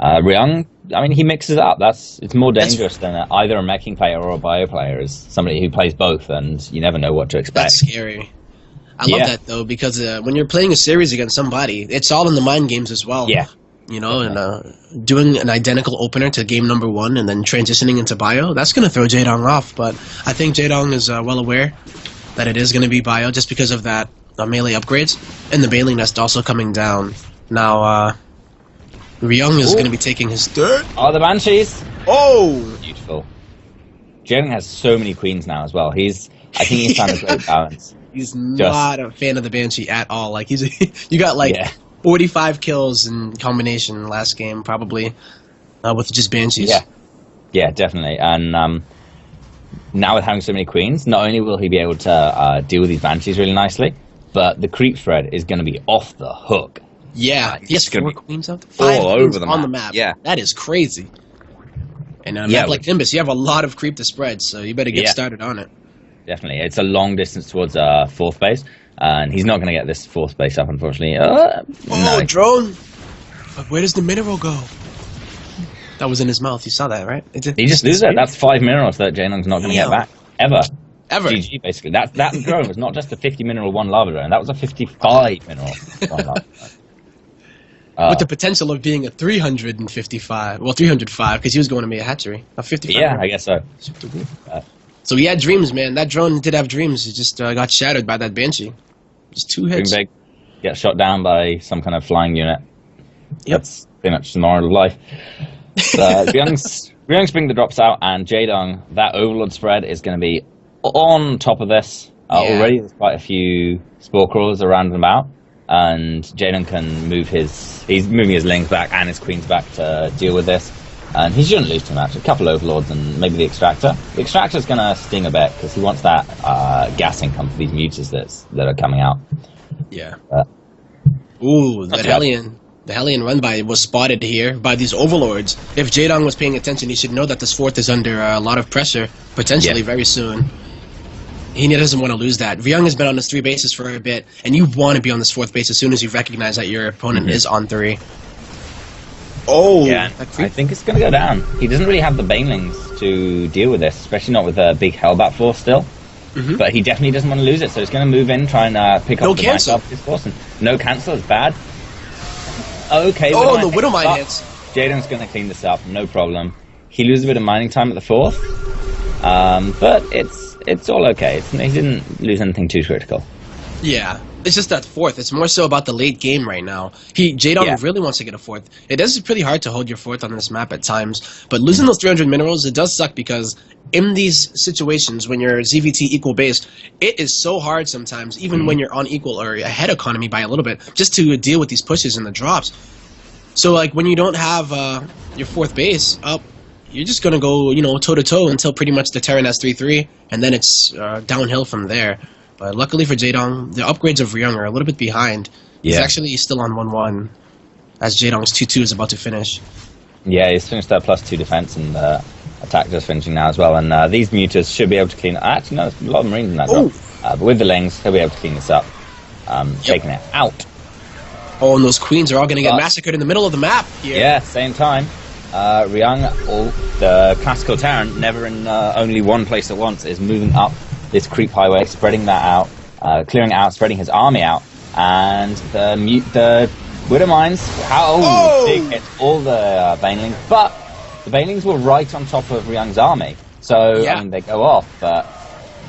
Speaker 1: Ryung, I mean, he mixes it up. It's more dangerous than either a meching player or a bio player, is somebody who plays both, and you never know what to expect.
Speaker 2: That's scary. I love that though, because when you're playing a series against somebody, it's all in the mind games as well.
Speaker 1: Yeah.
Speaker 2: And doing an identical opener to game number 1 and then transitioning into bio, that's going to throw Jaedong off. But I think Jaedong is well aware that it is going to be bio just because of that melee upgrades and the Bailing Nest also coming down. Now, Ryung is going to be taking his third.
Speaker 1: Oh, the Banshees!
Speaker 2: Oh!
Speaker 1: Beautiful. Jaedong has so many queens now as well. I think he's found a great balance.
Speaker 2: He's not a fan of the Banshee at all. Like, you got 45 kills in combination last game, probably, with just Banshees.
Speaker 1: Yeah, definitely. And now with having so many queens, not only will he be able to deal with these Banshees really nicely, but the creep thread is going to be off the hook.
Speaker 2: Yeah, he has 4 queens out.
Speaker 1: 5 all over
Speaker 2: on the map.
Speaker 1: Yeah,
Speaker 2: that is crazy. And on a map like Nimbus, you have a lot of creep to spread, so you better get started on it.
Speaker 1: Definitely, it's a long distance towards 4th base. And he's not going to get this 4th base up, unfortunately.
Speaker 2: No. Drone! But where does the mineral go? That was in his mouth. You saw that, right?
Speaker 1: He just loses it. That's 5 minerals that Jaedong's not going to get back. Ever. GG, basically. That drone was not just a 50 mineral 1 lava drone. That was a 55 mineral 1 lava drone.
Speaker 2: With the potential of being a 355. Well, 305, because he was going to be a hatchery. A 55.
Speaker 1: Yeah, I guess so.
Speaker 2: So he had dreams, man. That drone did have dreams. He just got shattered by that Banshee. Just 2 hits.
Speaker 1: Big, get shot down by some kind of flying unit.
Speaker 2: Yep.
Speaker 1: That's pretty much the moral of life. Ryung's bringing the drops out, and Jaedong, that Overlord spread is going to be on top of this. Already there's quite a few spore crawlers around and about, and Jaedong can move he's moving his Lings back and his Queens back to deal with this. And he shouldn't lose too much. A couple Overlords and maybe the Extractor. The Extractor's going to sting a bit because he wants that gas income for these mutas that are coming out.
Speaker 2: Yeah. Ooh, the Hellion run by was spotted here by these Overlords. If Jaedong was paying attention, he should know that this 4th is under a lot of pressure, potentially very soon. He doesn't want to lose that. Ryung has been on his 3 bases for a bit, and you want to be on this 4th base as soon as you recognize that your opponent is on 3. Oh,
Speaker 1: yeah, I think it's going to go down. He doesn't really have the Banelings to deal with this, especially not with a big Hellbat force still. But he definitely doesn't want to lose it, so he's going to move in, try and pick up the cancel. His force. And no cancel is bad. Okay.
Speaker 2: Oh, the Widow Mine hits.
Speaker 1: Jaedong's going to clean this up, no problem. He loses a bit of mining time at the 4th, but it's all okay. He didn't lose anything too critical.
Speaker 2: Yeah. It's just that 4th. It's more so about the late game right now. Jaedong really wants to get a 4th. It is pretty hard to hold your 4th on this map at times, but losing those 300 minerals, it does suck because in these situations when you're ZVT equal base, it is so hard sometimes, even when you're on equal or ahead economy by a little bit, just to deal with these pushes and the drops. So like when you don't have your 4th base up, you're just going to go, toe-to-toe until pretty much the Terran has 3-3, and then it's downhill from there. But luckily for Jaedong, the upgrades of Ryung are a little bit behind. He's actually still on 1-1. as Jaedong's 2-2 is about to finish.
Speaker 1: Yeah, he's finished that +2 defense, and attack just finishing now as well. And these mutas should be able to clean. Actually, no, there's a lot of Marines in that drop. But with the Lings, he'll be able to clean this up, taking it out.
Speaker 2: Oh, and those queens are all going to get massacred in the middle of the map here.
Speaker 1: Yeah, same time. Ryung, the classical Terran, never in only one place at once, is moving up this creep highway, spreading that out, clearing it out, spreading his army out, and the Widow Mines, big hit all the Banelings, but the Banelings were right on top of Ryung's army, so I mean, they go off, but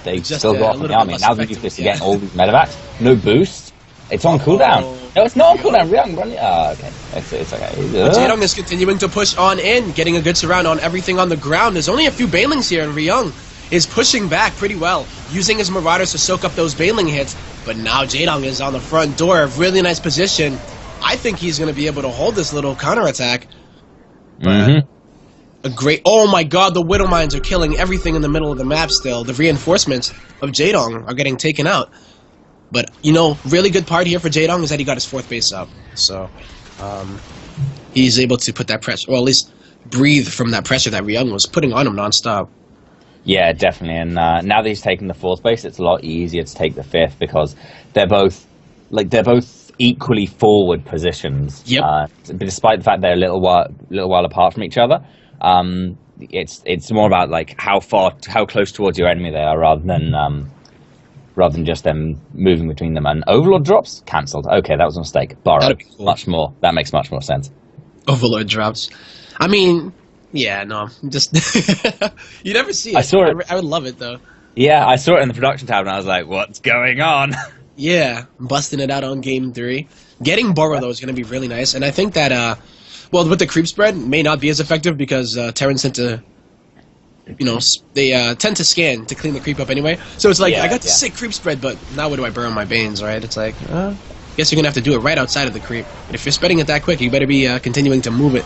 Speaker 1: they still go off on the army. Now the nucleus are getting all these medevacs, no boost, it's on cooldown. No, it's not on cooldown. Ryung, run it. Okay, it's okay.
Speaker 2: Jaedong is continuing to push on in, getting a good surround on everything on the ground. There's only a few Banelings here, and Ryung is pushing back pretty well, using his Marauders to soak up those Baneling hits. But now Jaedong is on the front door, a really nice position. I think he's going to be able to hold this little counterattack. A great... Oh my god, the Widow Mines are killing everything in the middle of the map still. The reinforcements of Jaedong are getting taken out. But, you know, really good part here for Jaedong is that he got his 4th base up. So, he's able to put that pressure, or at least breathe from that pressure that Ryung was putting on him nonstop.
Speaker 1: Yeah, definitely. And now that he's taken the 4th base, it's a lot easier to take the 5th because they're both equally forward positions.
Speaker 2: Yep.
Speaker 1: Despite the fact they're a little while apart from each other, it's more about like how close towards your enemy they are, rather than just them moving between them. And Overlord drops cancelled. Okay, that was a mistake. Borrow. Cool. That makes much more sense.
Speaker 2: Overlord drops. I mean, yeah, no, just you never see it.
Speaker 1: I saw it.
Speaker 2: I would love it though.
Speaker 1: Yeah, I saw it in the production tab, and I was like, "What's going on?"
Speaker 2: Yeah, busting it out on game 3. Getting Borrow, though, is going to be really nice. And I think that, well, with the creep spread, may not be as effective because Terrans tend to, you know, they tend to scan to clean the creep up anyway. So it's like, I got the sick creep spread, but now where do I burn my Banes, right? It's like, guess you're going to have to do it right outside of the creep. But if you're spreading it that quick, you better be continuing to move it.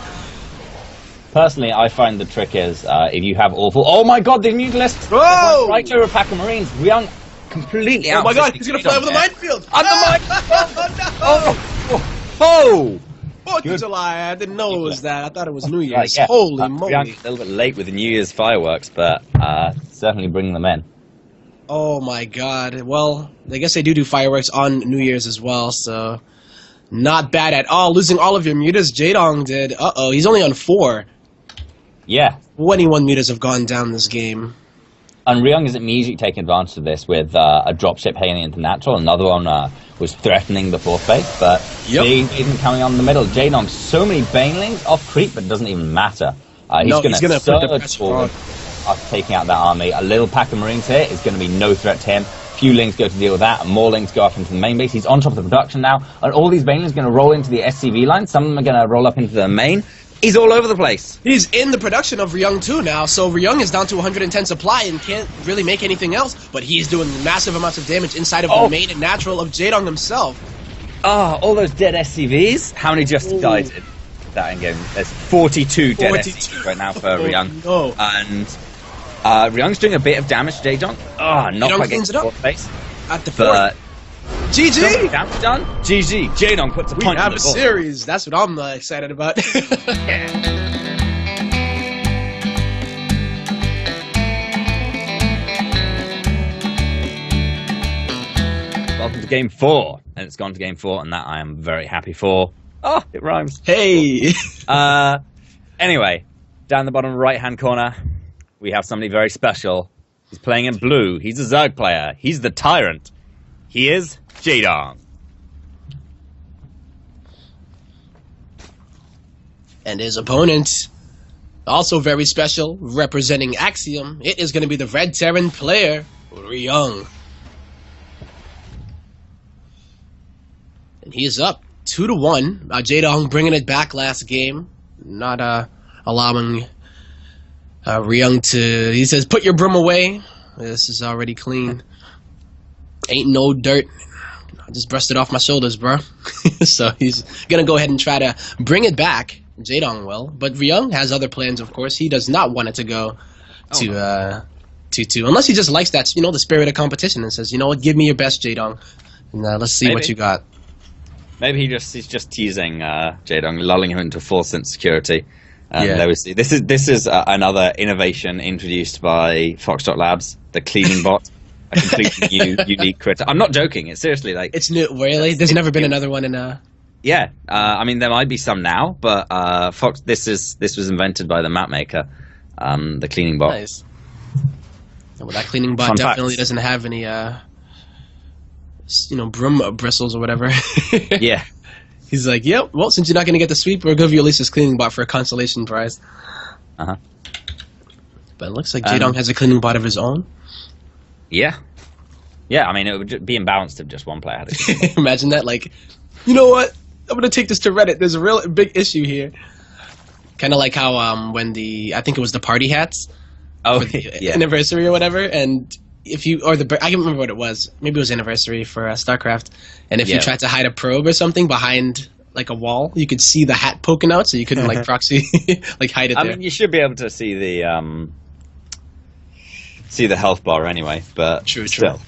Speaker 1: Personally, I find the trick is, if you have awful... Oh my god, the Mutalist!
Speaker 2: Whoa!
Speaker 1: Right over a pack of Marines. Ryung completely out.
Speaker 2: Oh my god, he's gonna fly over the minefield!
Speaker 1: On the minefield! Oh!
Speaker 2: 4th of July, I didn't know it was that. I thought it was New Year's. Holy moly.
Speaker 1: Ryung a little bit late with the New Year's fireworks, but certainly bringing them in.
Speaker 2: Oh my god. Well, I guess they do fireworks on New Year's as well, so... Not bad at all. Losing all of your mutas, Jaedong did. Uh-oh, he's only on 4.
Speaker 1: Yeah.
Speaker 2: 21 mutas have gone down this game.
Speaker 1: And Ryung is immediately taking advantage of this with a dropship hailing into natural. Another one was threatening the 4th base, but they isn't coming on the middle. Jaedong, so many Banelings off creep, but it doesn't even matter. He's going to surge forward after taking out that army. A little pack of Marines here is going to be no threat to him. Few Lings go to deal with that, and more Lings go up into the main base. He's on top of the production now, and all these Banelings are going to roll into the SCV line. Some of them are going to roll up into the main. He's all over the place. He's
Speaker 2: in the production of Ryung too now, so Ryung is down to 110 supply and can't really make anything else, but he's doing massive amounts of damage inside of the main and natural of Jaedong himself.
Speaker 1: Oh, all those dead SCVs? How many just died in that endgame? There's 42 dead SCVs right now for Ryung.
Speaker 2: No.
Speaker 1: And Ryung's doing a bit of damage to Jaedong. Oh, not
Speaker 2: Jaedong
Speaker 1: quite getting to the 4th base.
Speaker 2: At the 4th. GG!
Speaker 1: Damage done. GG. Jaedong puts a punch
Speaker 2: have
Speaker 1: in
Speaker 2: a
Speaker 1: the ball.
Speaker 2: series. That's what I'm excited about.
Speaker 1: Welcome to game 4, and it's gone to game 4, and that I am very happy for. Oh, it rhymes.
Speaker 2: Hey!
Speaker 1: Anyway, down the bottom right-hand corner, we have somebody very special. He's playing in blue. He's a Zerg player. He's the Tyrant. He is Jaedong.
Speaker 2: And his opponent, also very special, representing Axiom, it is going to be the Red Terran player, Ryung. And he is up 2-1. Jaedong bringing it back last game, not allowing Ryung to... He says, put your broom away. This is already clean. Ain't no dirt. I just brushed it off my shoulders, bro. So he's going to go ahead and try to bring it back. Jaedong will. But Ryung has other plans, of course. He does not want it to go to 2-2. Unless he just likes that, you know, the spirit of competition and says, you know what, give me your best, Jaedong. And let's see what you got.
Speaker 1: Maybe he's just teasing Jaedong, lulling him into false insecurity. And
Speaker 2: Yeah.
Speaker 1: there we see. This is another innovation introduced by Foxtrot Labs, the cleaning bot, a completely new, unique critter. I'm not joking. It's seriously like
Speaker 2: It's new. Really? There's never been another one in
Speaker 1: Yeah, I mean there might be some now, but this was invented by the map maker, the cleaning bot.
Speaker 2: Nice. Well, that cleaning bot
Speaker 1: Fun
Speaker 2: definitely
Speaker 1: facts.
Speaker 2: doesn't have any, broom bristles or whatever.
Speaker 1: Yeah,
Speaker 2: He's like, yep. Well, since you're not going to get the sweep, we'll give you at least this cleaning bot for a consolation prize.
Speaker 1: uh-huh.
Speaker 2: But it looks like Jaedong has a cleaning bot of his own.
Speaker 1: Yeah. I mean it would be imbalanced if just one player had it.
Speaker 2: Imagine that. Like, you know what? I'm going to take this to Reddit. There's a real big issue here. Kind of like how when I think it was the party hats.
Speaker 1: Oh,
Speaker 2: For the
Speaker 1: yeah.
Speaker 2: anniversary or whatever, and if you I can't remember what it was. Maybe it was anniversary for StarCraft, and if you tried to hide a probe or something behind like a wall, you could see the hat poking out, so you couldn't like proxy like hide it
Speaker 1: I
Speaker 2: there.
Speaker 1: mean, you should be able to see the health bar anyway, but
Speaker 2: True.
Speaker 1: still,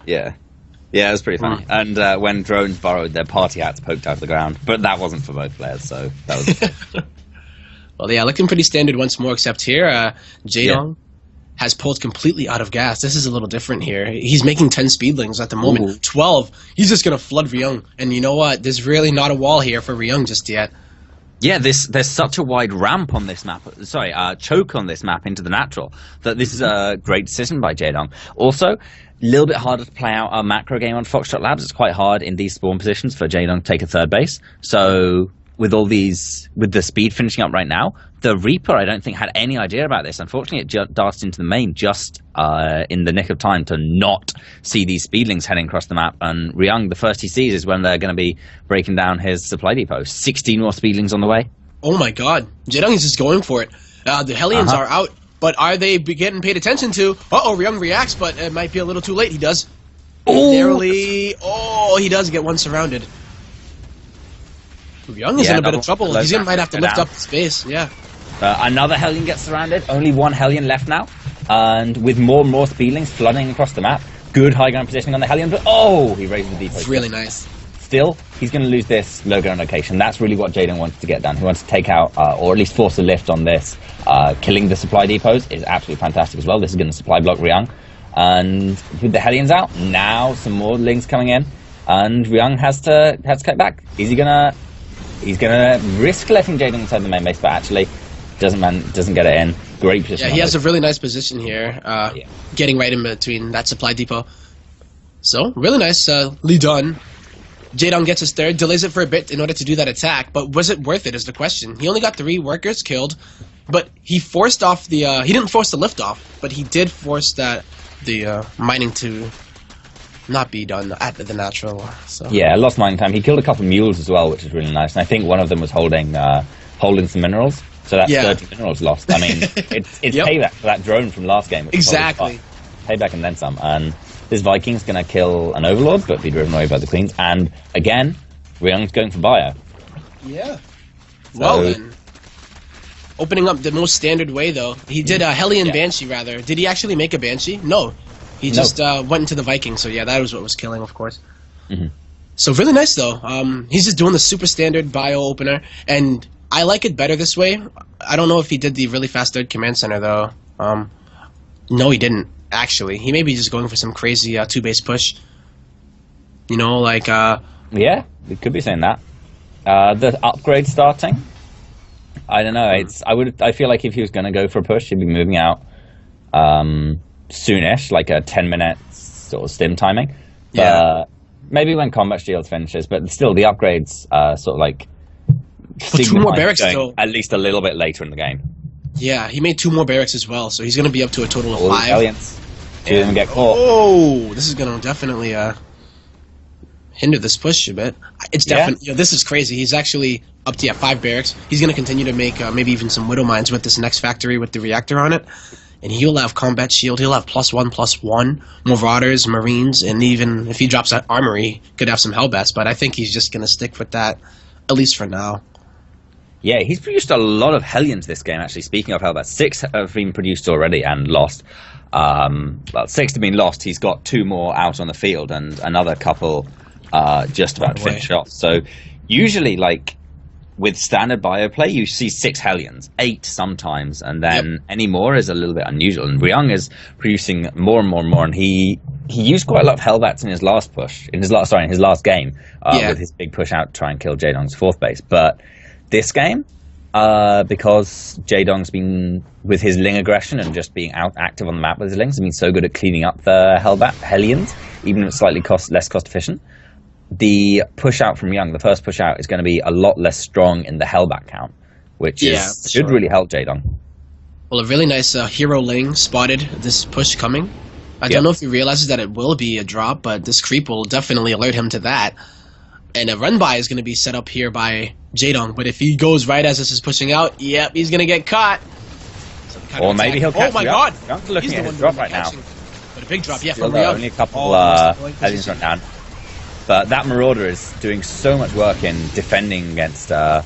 Speaker 1: yeah, it was pretty funny. And when drones borrowed their party hats poked out of the ground, but that wasn't for both players, so that was.
Speaker 2: Well, yeah, looking pretty standard once more, except here, Jaedong has pulled completely out of gas. This is a little different here. He's making 10 speedlings at the moment.
Speaker 1: Ooh.
Speaker 2: 12. He's just going to flood Ryung. And you know what? There's really not a wall here for Ryung just yet.
Speaker 1: Yeah, there's such a wide ramp on this map. Sorry, choke on this map into the natural that this is a great decision by Jaedong. Also, a little bit harder to play out a macro game on Foxtrot Labs. It's quite hard in these spawn positions for Jaedong to take a third base. So with the speed finishing up right now, the Reaper I don't think had any idea about this. Unfortunately, it darted into the main just in the nick of time to not see these speedlings heading across the map. And Ryung, the first he sees is when they're going to be breaking down his supply depot. 16 more speedlings on the way.
Speaker 2: Oh my god. Jaedong is just going for it. The Hellions are out, but are they getting paid attention to? Uh-oh, Ryung reacts, but it might be a little too late. He does. Narrowly. Oh, he does get one surrounded. Ryung is in a bit of trouble. He might have to lift up the space. Yeah.
Speaker 1: Another Hellion gets surrounded. Only one Hellion left now. And with more and more speedlings flooding across the map. Good high ground positioning on the Hellion, but he raises the depot.
Speaker 2: It's really nice.
Speaker 1: Still, he's going to lose this low ground location. That's really what Jaedong wants to get done. He wants to take out, or at least force a lift on this. Killing the supply depots is absolutely fantastic as well. This is going to supply block Ryung. And with the Hellions out, now some more lings coming in. And Ryung has to cut back. He's gonna risk letting Jaedong inside the main base, but actually doesn't get it in. Great position.
Speaker 2: Yeah, he has a really nice position here, getting right in between that supply depot. So, really nicely done. Jaedong gets his third, delays it for a bit in order to do that attack, but was it worth it is the question. He only got 3 workers killed, but he forced off the, he didn't force the lift off, but he did force the mining to not be done at the natural. So.
Speaker 1: Yeah, lost mining time. He killed a couple of mules as well, which is really nice. And I think one of them was holding some minerals. So that's 30 minerals lost. I mean, it's payback for that drone from last game.
Speaker 2: Exactly.
Speaker 1: Payback and then some. And this Viking's going to kill an Overlord, but be driven away by the Queens. And again, Ryung's going for bio.
Speaker 2: Yeah. Well then. Opening up the most standard way, though. He did a Hellion Banshee, rather. Did he actually make a Banshee? No. He just went into the Viking, so yeah, that was what was killing, of course.
Speaker 1: Mm-hmm.
Speaker 2: So really nice, though. He's just doing the super standard bio opener, and I like it better this way. I don't know if he did the really fast third command center, though. No, he didn't, actually. He may be just going for some crazy 2-base push. You know, like...
Speaker 1: Yeah, we could be saying that. The upgrade starting... I don't know. I feel like if he was going to go for a push, he'd be moving out soonish, like a 10-minute sort of stim timing. But maybe when combat shields finishes, but still the upgrades sort of like
Speaker 2: But 2 more barracks though.
Speaker 1: At least a little bit later in the game.
Speaker 2: Yeah, he made 2 more barracks as well, so he's going to be up to a total of 5.
Speaker 1: Aliens. 2 of them get caught.
Speaker 2: Oh, this is going to definitely hinder this push a bit. It's definitely this is crazy. He's actually up to 5 barracks. He's going to continue to make maybe even some Widow Mines with this next factory with the reactor on it. And he'll have combat shield. He'll have +1/+1 Marauders, Marines, and even if he drops that armory, he could have some Hellbats. But I think he's just going to stick with that, at least for now.
Speaker 1: Yeah, he's produced a lot of Hellions this game, actually. Speaking of Hellbats, 6 have been produced already and lost. Well, 6 have been lost. He's got 2 more out on the field and another couple just about to finish off. So usually, like with standard bio play, you see 6 Hellions, 8 sometimes, and then any more is a little bit unusual. And Ryung is producing more and more and more, and he used quite a lot of Hellbats in his last push, in his last game, with his big push out to try and kill Jaedong's 4th base. But this game, because Jaedong's been, with his Ling aggression and just being out active on the map with his Lings, has been so good at cleaning up the Hellions, even if it's slightly less cost efficient. The push out from Ryung, the first push out, is going to be a lot less strong in the Hellbat count, which should really help Jaedong.
Speaker 2: Well, a really nice hero Ling spotted this push coming. I don't know if he realizes that it will be a drop, but this creep will definitely alert him to that. And a run by is going to be set up here by Jaedong, but if he goes right as this is pushing out, he's going to get caught. So
Speaker 1: or maybe he'll catch.
Speaker 2: Oh my God!
Speaker 1: Ryung's looking at his drop right now.
Speaker 2: But a big drop,
Speaker 1: from Ryung. Only a couple Hellions run down. But that Marauder is doing so much work in defending against like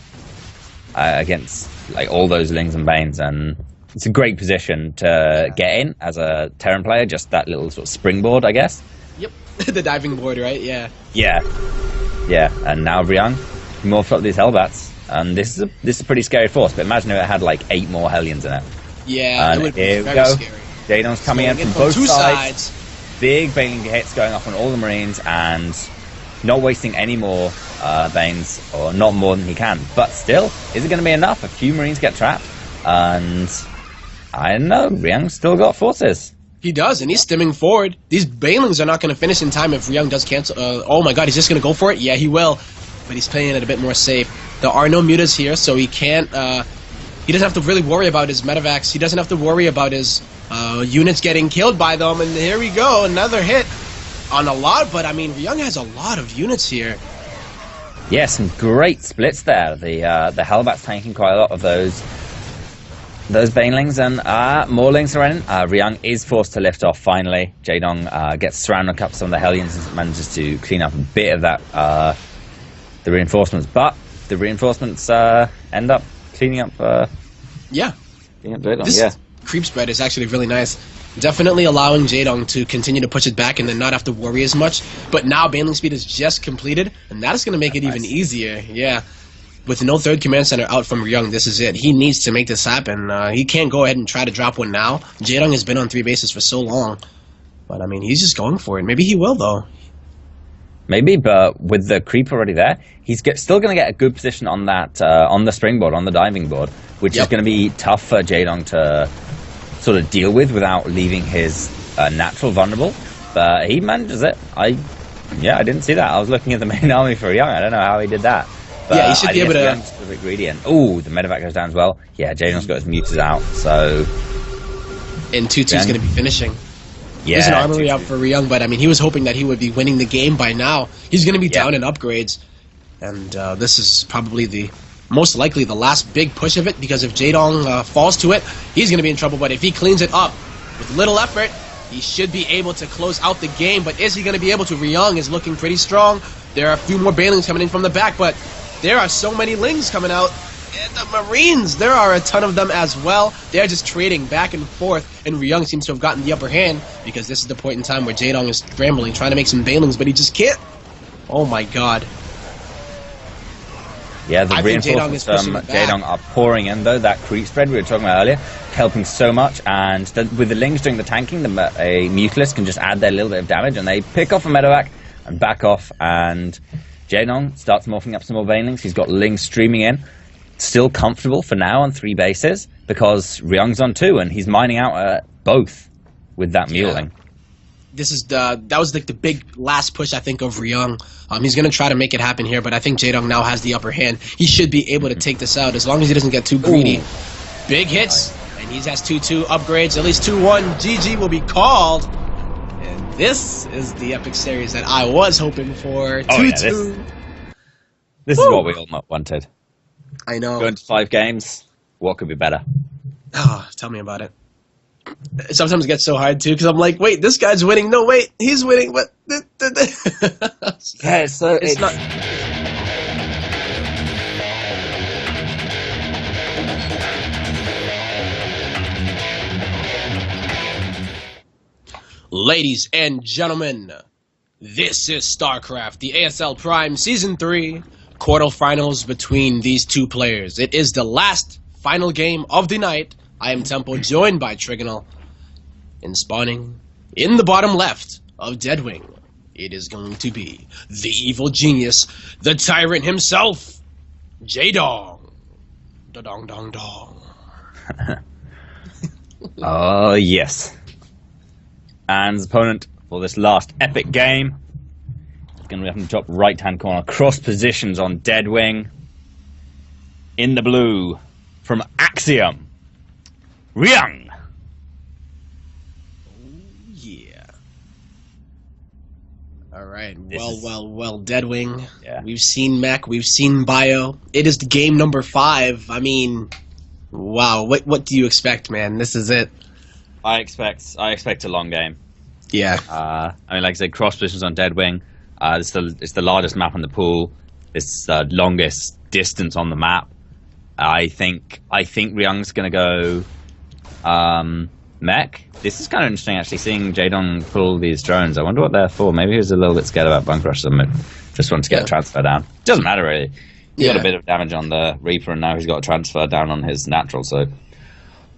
Speaker 1: all those Lings and Banes, and it's a great position to get in as a Terran player. Just that little sort of springboard, I guess.
Speaker 2: Yep, the diving board, right? Yeah.
Speaker 1: And now Ryung morphed up these Hellbats, and this is a pretty scary force. But imagine if it had like 8 more Hellions in it.
Speaker 2: Yeah,
Speaker 1: and
Speaker 2: it would be very scary.
Speaker 1: Jaedong's coming in from both sides. Big Bane hits going off on all the Marines, and not wasting any more Banes, or not more than he can. But still, is it going to be enough? A few Marines get trapped, and I don't know, Ryung's still got forces.
Speaker 2: He does, and he's stimming forward. These Banelings are not going to finish in time if Ryung does cancel. Oh my God, he's just going to go for it? Yeah, he will, but he's playing it a bit more safe. There are no mutas here, so he can't... he doesn't have to really worry about his medevacs. He doesn't have to worry about his units getting killed by them, and here we go, another hit. On a lot, but I mean, Ryung has a lot of units here.
Speaker 1: Yeah, some great splits there. The Hellbat's tanking quite a lot of those Banelings, and more Lings are in. Ryung is forced to lift off finally. Jaedong gets surrounded up some of the Hellions and manages to clean up a bit of that the reinforcements, but the reinforcements end up cleaning up. Jaedong.
Speaker 2: This creep spread is actually really nice. Definitely allowing Jaedong to continue to push it back and then not have to worry as much. But now Baneling speed is just completed, and that is going to make it even easier. Yeah. With no 3rd command center out from Ryung, this is it. He needs to make this happen. He can't go ahead and try to drop one now. Jaedong has been on 3 bases for so long. But, I mean, he's just going for it. Maybe he will, though.
Speaker 1: Maybe, but with the creep already there, he's still going to get a good position on that, on the springboard, on the diving board, which is going to be tough for Jaedong to sort of deal with without leaving his natural vulnerable, but he manages it. I didn't see that. I was looking at the main army for Ryung. I don't know how he did that. But
Speaker 2: he should be able to.
Speaker 1: A bit greedy. Oh, the medevac goes down as well. Yeah, Jaedong's got his mutas out, so.
Speaker 2: And 2-2's going to be finishing.
Speaker 1: Yeah,
Speaker 2: there's an armory out for Ryung, but I mean, he was hoping that he would be winning the game by now. He's going to be down in upgrades, and this is probably most likely the last big push of it, because if Jaedong falls to it, he's going to be in trouble. But if he cleans it up with little effort, he should be able to close out the game. But is he going to be able to? Ryung is looking pretty strong. There are a few more Banelings coming in from the back, but there are so many Lings coming out. And the Marines, there are a ton of them as well. They're just trading back and forth, and Ryung seems to have gotten the upper hand, because this is the point in time where Jaedong is scrambling, trying to make some Banelings, but he just can't. Oh my God.
Speaker 1: Yeah, the reinforcements from Jaedong are pouring in, though. That creep spread we were talking about earlier, helping so much. And with the Lings doing the tanking, a Mutalist can just add their little bit of damage, and they pick off a medevac and back off. And Jaedong starts morphing up some more Banelings. He's got Lings streaming in. Still comfortable for now on 3 bases, because Ryung's on 2, and he's mining out both with that Muling.
Speaker 2: This is that was like the big last push, I think, of Ryung. He's going to try to make it happen here, but I think Jaedong now has the upper hand. He should be able to take this out as long as he doesn't get too greedy. Big hits, and he has 2-2 upgrades, at least 2-1. GG will be called. And this is the epic series that I was hoping for. 2-2.
Speaker 1: This is what we all wanted.
Speaker 2: I know.
Speaker 1: Going to 5 games, what could be better?
Speaker 2: Oh, tell me about it. Sometimes it gets so hard, too, because I'm like, wait, this guy's winning. No, wait, he's winning. But
Speaker 1: yeah, so
Speaker 2: it's not... Ladies and gentlemen, This is StarCraft, the ASL Prime Season 3 quarterfinals between these two players. It is the last final game of the night. I am Tempo, joined by Trigonal. And spawning in the bottom left of Deadwing, it is going to be the evil genius, the tyrant himself, Jaedong. Da-dong, dong, dong.
Speaker 1: Oh, yes. And his opponent for this last epic game is going to be up in the top right-hand corner. Cross positions on Deadwing. In the blue, from Axiom, Ryung.
Speaker 2: Yeah. All right. Well, Deadwing.
Speaker 1: Yeah.
Speaker 2: We've seen Mech. We've seen Bio. It is the game number 5. I mean, wow. What do you expect, man? This is it.
Speaker 1: I expect a long game.
Speaker 2: Yeah.
Speaker 1: I mean, like I said, cross positions on Deadwing. It's the largest map in the pool. It's the longest distance on the map. I think Ryung's gonna go mech. This is kind of interesting, actually, seeing Jaedong pull these drones. I wonder what they're for. Maybe he was a little bit scared about bunker rush. Just wanted to get a transfer down. Doesn't matter really. He got a bit of damage on the Reaper, and now he's got a transfer down on his natural. So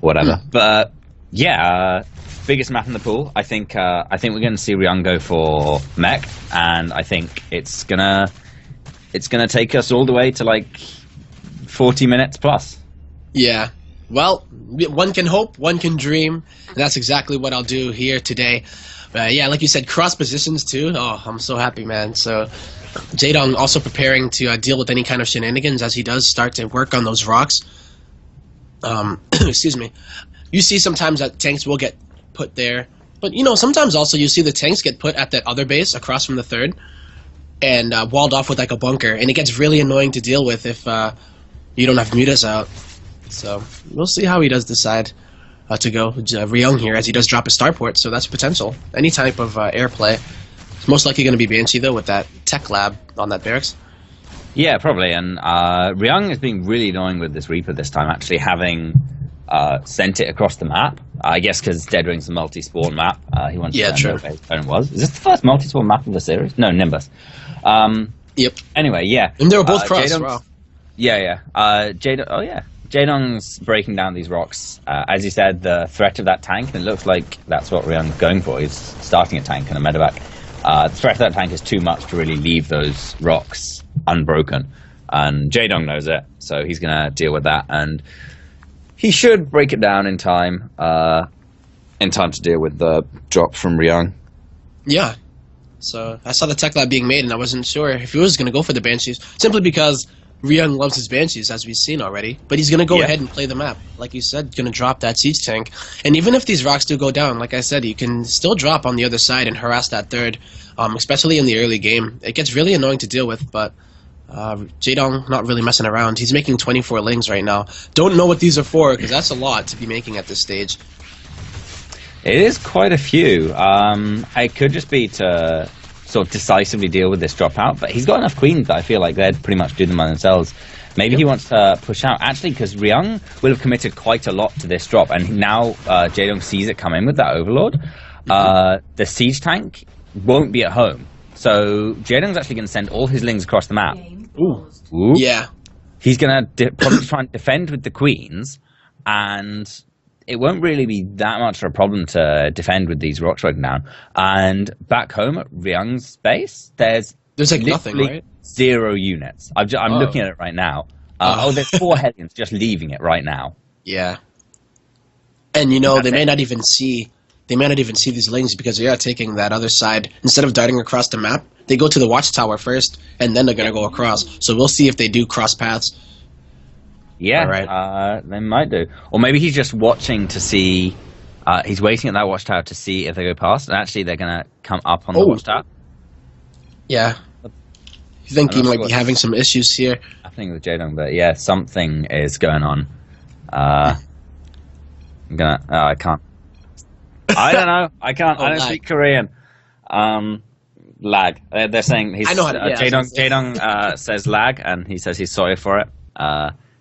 Speaker 1: whatever. But yeah, biggest map in the pool. I think we're going to see Ryung go for mech, and I think it's gonna take us all the way to like 40 minutes plus.
Speaker 2: Yeah. Well, one can hope, one can dream, and that's exactly what I'll do here today. Yeah, like you said, cross positions too. Oh, I'm so happy, man. So Jaedong also preparing to deal with any kind of shenanigans as he does start to work on those rocks. Excuse me. You see sometimes that tanks will get put there, but you know, sometimes also you see the tanks get put at that other base across from the third and walled off with like a bunker, and it gets really annoying to deal with if you don't have mutas out. So we'll see how he does decide to go Ryung here, as he does drop a starport, so that's potential. Any type of airplay. It's most likely going to be Banshee, though, with that tech lab on that barracks.
Speaker 1: Yeah, probably. And Ryung is being really annoying with this Reaper this time, actually having sent it across the map. I guess because Deadwing's a multi-spawn map. He wants to know where his opponent was. Is this the first multi-spawn map of the series? No, Nimbus.
Speaker 2: Yep.
Speaker 1: Anyway, yeah.
Speaker 2: And they were both crossed. Wow.
Speaker 1: Yeah. Jaedong's breaking down these rocks. As you said, the threat of that tank, and it looks like that's what Ryung's going for. He's starting a tank and a medevac. The threat of that tank is too much to really leave those rocks unbroken. And Jaedong knows it, so he's going to deal with that. And he should break it down in time to deal with the drop from Ryung.
Speaker 2: Yeah. So I saw the tech lab being made, and I wasn't sure if he was going to go for the Banshees, simply because Ryung loves his Banshees, as we've seen already, but he's going to go ahead and play the map. Like you said, going to drop that siege tank. And even if these rocks do go down, like I said, you can still drop on the other side and harass that third, especially in the early game. It gets really annoying to deal with, but Jaedong not really messing around. He's making 24 lings right now. Don't know what these are for, because that's a lot to be making at this stage.
Speaker 1: It is quite a few. It could just be to sort of decisively deal with this dropout, but he's got enough queens that I feel like they'd pretty much do them by themselves. Maybe he wants to push out, actually, because Ryung will have committed quite a lot to this drop, and now Jaedong sees it come in with that Overlord. The siege tank won't be at home, so Jaedong's actually going to send all his lings across the map. Ooh.
Speaker 2: Yeah.
Speaker 1: He's going to probably try and defend with the queens, and it won't really be that much of a problem to defend with these rocks right down. And back home at Ryung's base, there's
Speaker 2: like nothing, right?
Speaker 1: 0 units. I'm looking at it right now. There's 4 Hellions just leaving it right now.
Speaker 2: Yeah. And you know, they may not even see these lings, because they are taking that other side. Instead of darting across the map, they go to the watchtower first, and then they're going to go across. So we'll see if they do cross paths.
Speaker 1: Yeah, right. They might do. Or maybe he's just watching to see, he's waiting at that watchtower to see if they go past, and actually they're going to come up on the watchtower.
Speaker 2: Yeah. You think he might be having some issues here?
Speaker 1: I think with Jaedong, but yeah, something is going on. I can't. I don't know. I can't. I don't speak Korean. Lag. They're saying he's.
Speaker 2: I know how to,
Speaker 1: Jaedong says lag, and he says he's sorry for it.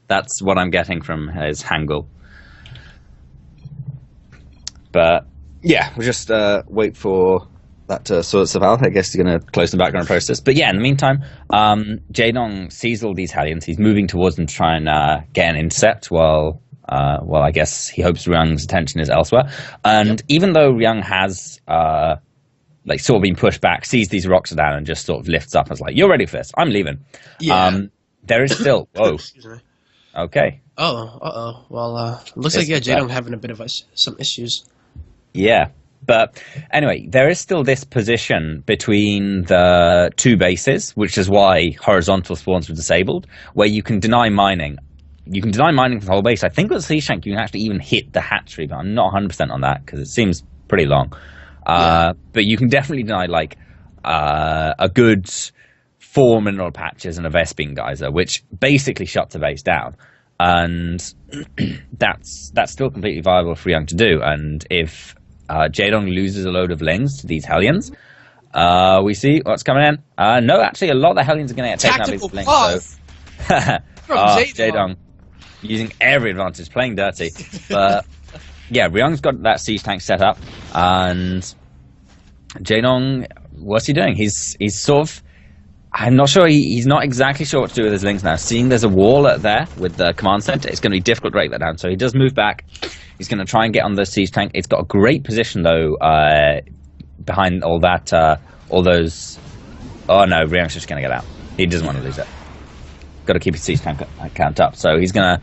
Speaker 1: That's what I'm getting from his Hangul. But yeah, we'll just wait for that sorts stuff out. I guess he's going to close the background process. But yeah, in the meantime, Jaedong sees all these Hellions. He's moving towards them to try and get an intercept while I guess he hopes Ryung's attention is elsewhere. And even though Ryung has like sort of been pushed back, sees these rocks are down and just sort of lifts up and is like, "You're ready for this. I'm leaving."
Speaker 2: Yeah.
Speaker 1: There is still... Whoa.
Speaker 2: Excuse me.
Speaker 1: Okay.
Speaker 2: Oh. Well, looks like Jaedong having a bit of some issues.
Speaker 1: Yeah. But anyway, there is still this position between the two bases, which is why horizontal spawns were disabled, where you can deny mining. You can deny mining for the whole base. I think with the Sea Shank, you can actually even hit the hatchery, but I'm not 100% on that because it seems pretty long. But you can definitely deny like a good 4 mineral patches and a Vespene geyser, which basically shuts the base down. And that's still completely viable for Ryung to do. And if Jaedong loses a load of lings to these Hellions, we see what's coming in. No, actually, a lot of the Hellions are going to get taken out of these lings. So. Jaedong using every advantage, playing dirty. But yeah, Ryung's got that siege tank set up, and Jaedong, what's he doing? He's sort of, I'm not sure, he's not exactly sure what to do with his lings now. Seeing there's a wall there with the command center, it's going to be difficult to break that down. So he does move back. He's going to try and get on the siege tank. It's got a great position though, behind all that, all those. Oh no, Ryung's just going to get out. He doesn't want to lose it. Got to keep his siege tank count up. So he's gonna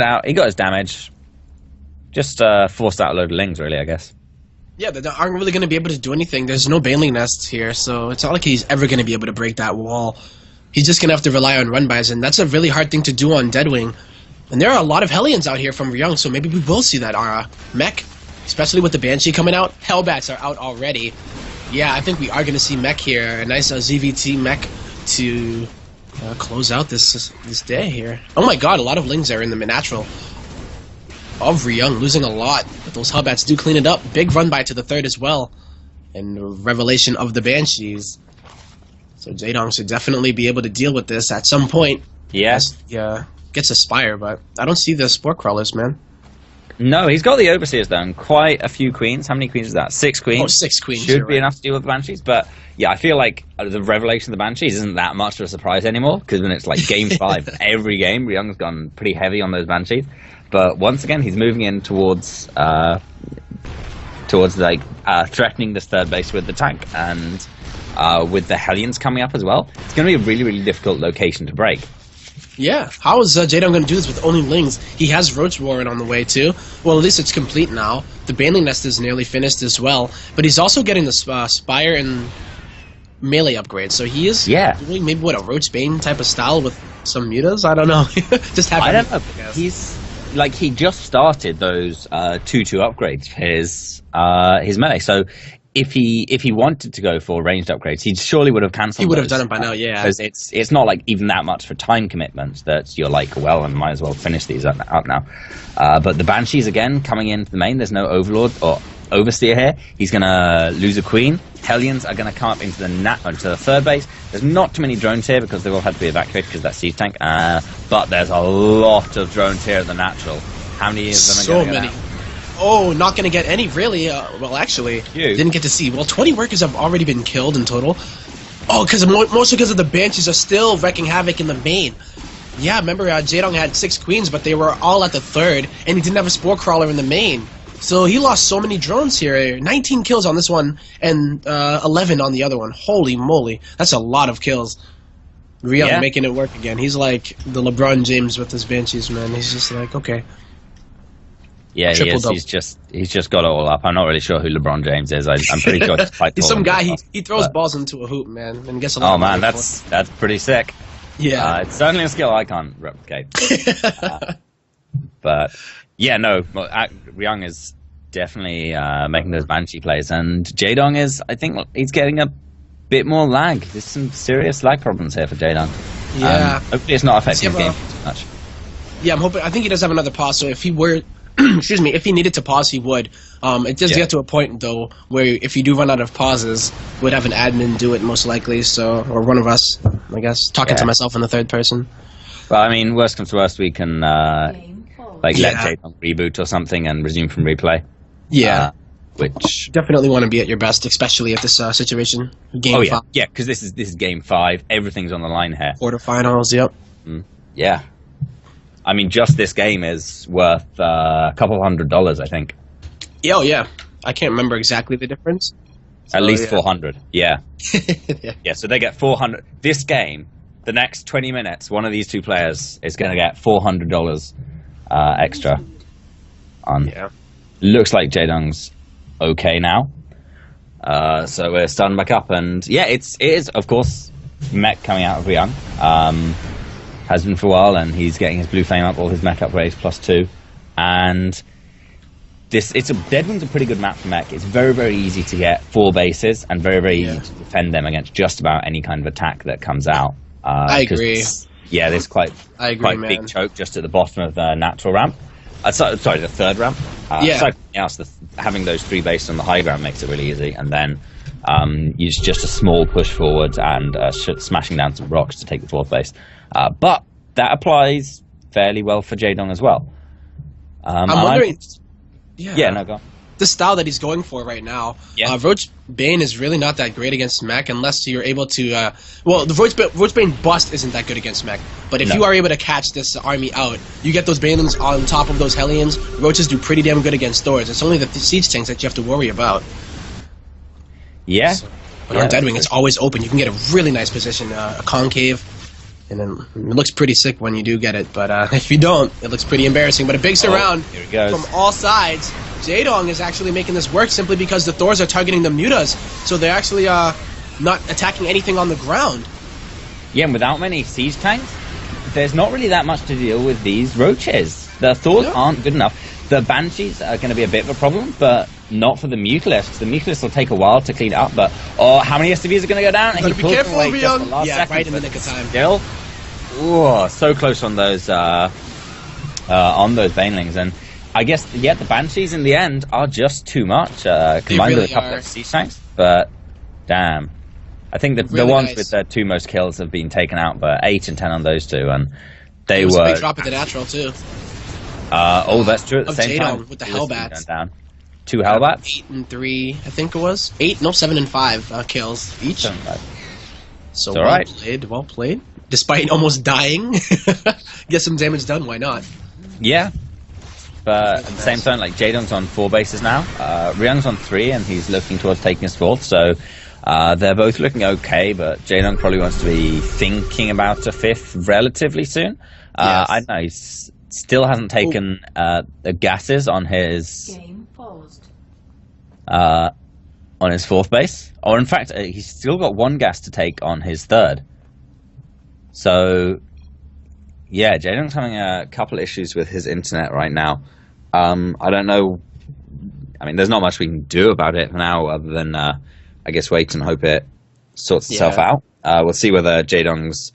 Speaker 1: out. He got his damage. Just forced out a load of lings, really, I guess.
Speaker 2: Yeah, they aren't really going to be able to do anything. There's no baneling nests here, so it's not like he's ever going to be able to break that wall. He's just going to have to rely on run-bys, and that's a really hard thing to do on Deadwing. And there are a lot of Hellions out here from Ryung, so maybe we will see that mech, especially with the Banshee coming out. Hellbats are out already. Yeah, I think we are going to see mech here. A nice ZVT mech to close out this day here. Oh my god, a lot of lings there in the natural of Ryung, losing a lot, but those Hellbats do clean it up. Big run-by to the third as well, and revelation of the Banshees. So Jaedong should definitely be able to deal with this at some point.
Speaker 1: Yes.
Speaker 2: Yeah, gets a Spire, but I don't see the Spore Crawlers, man.
Speaker 1: No, he's got the Overseers though, and quite a few Queens. How many Queens is that? 6 Queens?
Speaker 2: Oh, 6 Queens.
Speaker 1: Should be enough to deal with the Banshees, but yeah, I feel like the revelation of the Banshees isn't that much of a surprise anymore, because when it's like game 5, every game, Ryung's gone pretty heavy on those Banshees. But once again, he's moving in towards like threatening this third base with the tank, and with the Hellions coming up as well, it's going to be a really, really difficult location to break.
Speaker 2: Yeah, how is Jaedong going to do this with only lings? He has Roach Warren on the way too. Well, at least it's complete now. The Baneling Nest is nearly finished as well, but he's also getting the Spire and melee upgrades. So he is doing maybe a Roach Bane type of style with some mutas. I don't know. Just have.
Speaker 1: I don't know. He's like, he just started those 2/2 upgrades for his melee. So if he wanted to go for ranged upgrades, he surely would have cancelled.
Speaker 2: He would have done it by now, yeah.
Speaker 1: Because it's not like even that much for time commitment that you're like, well, I might as well finish these up now. But the Banshees again coming into the main. There's no Overlord or Overseer here. He's gonna lose a Queen. Hellions are gonna come up into the third base. There's not too many drones here because they've all had to be evacuated because of that siege tank. But there's a lot of drones here at the natural. How many of them are going to get out?
Speaker 2: Oh, not going to get any, really. Well, actually, didn't get to see. Well, 20 workers have already been killed in total. Oh, mostly because of the Banshees are still wrecking havoc in the main. Yeah, remember, Jaedong had 6 Queens, but they were all at the third, and he didn't have a Spore Crawler in the main. So he lost so many drones here. 19 kills on this one, and 11 on the other one. Holy moly. That's a lot of kills. Ryung making it work again. He's like the LeBron James with his Banshees, man. He's just like, okay.
Speaker 1: Yeah, he is. He's just got it all up. I'm not really sure who LeBron James is. I'm pretty sure
Speaker 2: he's some guy. He throws balls into a hoop, man, and gets a lot.
Speaker 1: Oh man, that's pretty sick.
Speaker 2: Yeah,
Speaker 1: it's certainly a skill I can't replicate. But yeah, no, Ryung is definitely making those Banshee plays, and Jaedong is. I think he's getting a bit more lag. There's some serious lag problems here for Jaedong.
Speaker 2: Yeah,
Speaker 1: hopefully it's not affecting his game too much.
Speaker 2: Yeah, I'm hoping. I think he does have another pause. So if he were. Excuse me, if he needed to pause, he would. It does get to a point, though, where if you do run out of pauses, we'd have an admin do it, most likely, so, or one of us, I guess, talking to myself in the third person.
Speaker 1: Well, I mean, worst comes to worst, we can, let Jaedong reboot or something and resume from replay.
Speaker 2: Yeah.
Speaker 1: which
Speaker 2: definitely want to be at your best, especially at this situation. Game 5.
Speaker 1: Yeah, because this is game 5. Everything's on the line here.
Speaker 2: Quarterfinals, yep.
Speaker 1: Yeah. I mean, just this game is worth a couple $100, I think.
Speaker 2: Yeah, oh, yeah. I can't remember exactly the difference.
Speaker 1: At least 400, yeah.
Speaker 2: Yeah.
Speaker 1: Yeah, so they get 400. This game, the next 20 minutes, one of these two players is going to get $400 extra.
Speaker 2: Yeah.
Speaker 1: Looks like Jaedong's okay now. So we're starting back up. And yeah, it is, of course, mech coming out of Ryung. Has been for a while, and he's getting his blue flame up, all his mech upgrades +2. And Deadwing's a pretty good map for mech. It's very, very easy to get 4 bases and very, very easy to defend them against just about any kind of attack that comes out.
Speaker 2: I agree.
Speaker 1: There's quite big choke just at the bottom of the natural ramp. Sorry, the third ramp. Aside from else, having those 3 bases on the high ground makes it really easy. And then use just a small push forwards and smashing down some rocks to take the 4th base. But that applies fairly well for Jaedong as well.
Speaker 2: I'm wondering...
Speaker 1: Yeah, no, go on.
Speaker 2: The style that he's going for right now, Roach Bane is really not that great against mech unless you're able to... well, the Roach Bane bust isn't that good against mech, but if you are able to catch this army out, you get those Banelings on top of those Hellions. Roaches do pretty damn good against Thors. It's only the siege tanks that you have to worry about.
Speaker 1: Yeah.
Speaker 2: But on Deadwing, it's always open. You can get a really nice position, a concave. And then it looks pretty sick when you do get it, but if you don't, it looks pretty embarrassing. But a big surround from all sides. Jaedong is actually making this work simply because the Thors are targeting the Mutas, so they're actually not attacking anything on the ground.
Speaker 1: Yeah, and without many siege tanks, there's not really that much to deal with these Roaches. The Thors aren't good enough. The Banshees are going to be a bit of a problem, but not for the Mutalisks. The Mutalisks will take a while to clean up, but how many SCVs are going to go down?
Speaker 2: Be careful, Ryung. Yeah, right in the nick of time.
Speaker 1: Still, so close on those Banelings, and I guess the Banshees in the end are just too much combined with a couple of siege tanks. But damn, I think the ones with the 2 most kills have been taken out, but 8 and 10 on those 2, and they were
Speaker 2: a big drop at the natural too.
Speaker 1: That's true. At the same time,
Speaker 2: with the Hellbats.
Speaker 1: Down. 2 Hellbats.
Speaker 2: 8 and 3, I think it was 7 and 5 kills each. 7 and 5. So well played. Despite almost dying, get some damage done. Why not?
Speaker 1: Yeah, but at the same time, like Jaedong's on 4 bases now. Ryung's on 3, and he's looking towards taking his 4th. So they're both looking okay, but Jaedong probably wants to be thinking about a 5th relatively soon. I don't know. He still hasn't taken the gases on his
Speaker 3: Game paused.
Speaker 1: On his 4th base, or in fact, he's still got 1 gas to take on his 3rd. So, yeah, Jaedong's having a couple issues with his internet right now. I don't know. I mean, there's not much we can do about it now other than, I guess, wait and hope it sorts itself out. We'll see whether Jaedong's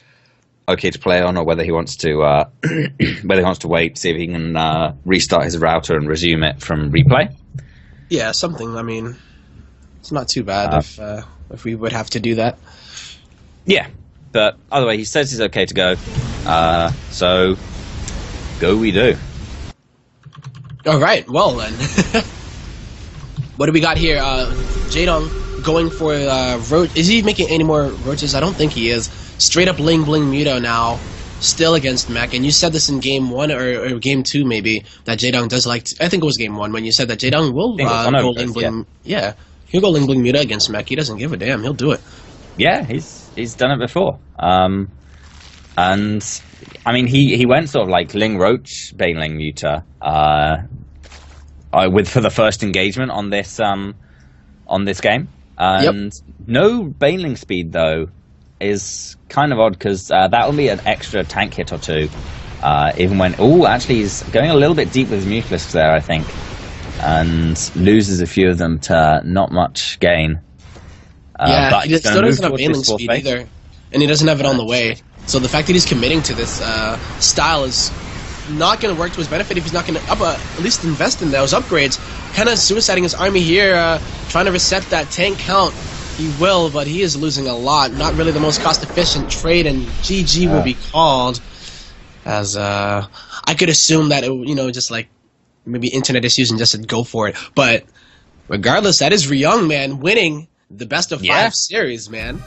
Speaker 1: okay to play on, or whether he wants to wait, see if he can restart his router and resume it from replay.
Speaker 2: Yeah, something. I mean, it's not too bad if we would have to do that.
Speaker 1: Yeah. But either way, he says he's okay to go. So, go we do.
Speaker 2: All right. Well, then. What do we got here? Jaedong going for Roach. Is he making any more Roaches? I don't think he is. Straight up Ling Bling Muto now. Still against mech. And you said this in game 1 or game 2 maybe, that Jaedong does like I think it was game 1 when you said that Jaedong will go Ling Bling. Yeah. He'll go Ling Bling Muto against mech. He doesn't give a damn. He'll do it.
Speaker 1: Yeah, he's done it before. And I mean, he went sort of like Ling Roach, Baneling Muta, for the first engagement on this game. And no Baneling speed though is kind of odd, because that will be an extra tank hit or 2. Even when actually he's going a little bit deep with his Mutalisks there, I think, and loses a few of them to not much gain.
Speaker 2: But he still doesn't have Baneling speed either, and he doesn't have it on the way. So the fact that he's committing to this style is not going to work to his benefit if he's not going to at least invest in those upgrades. Kind of suiciding his army here, trying to reset that tank count. He will, but he is losing a lot. Not really the most cost-efficient trade, and GG will be called. As I could assume that it, just like maybe internet issues and just said go for it, but Regardless, that is Ryung, man, winning the best of 5 series, man.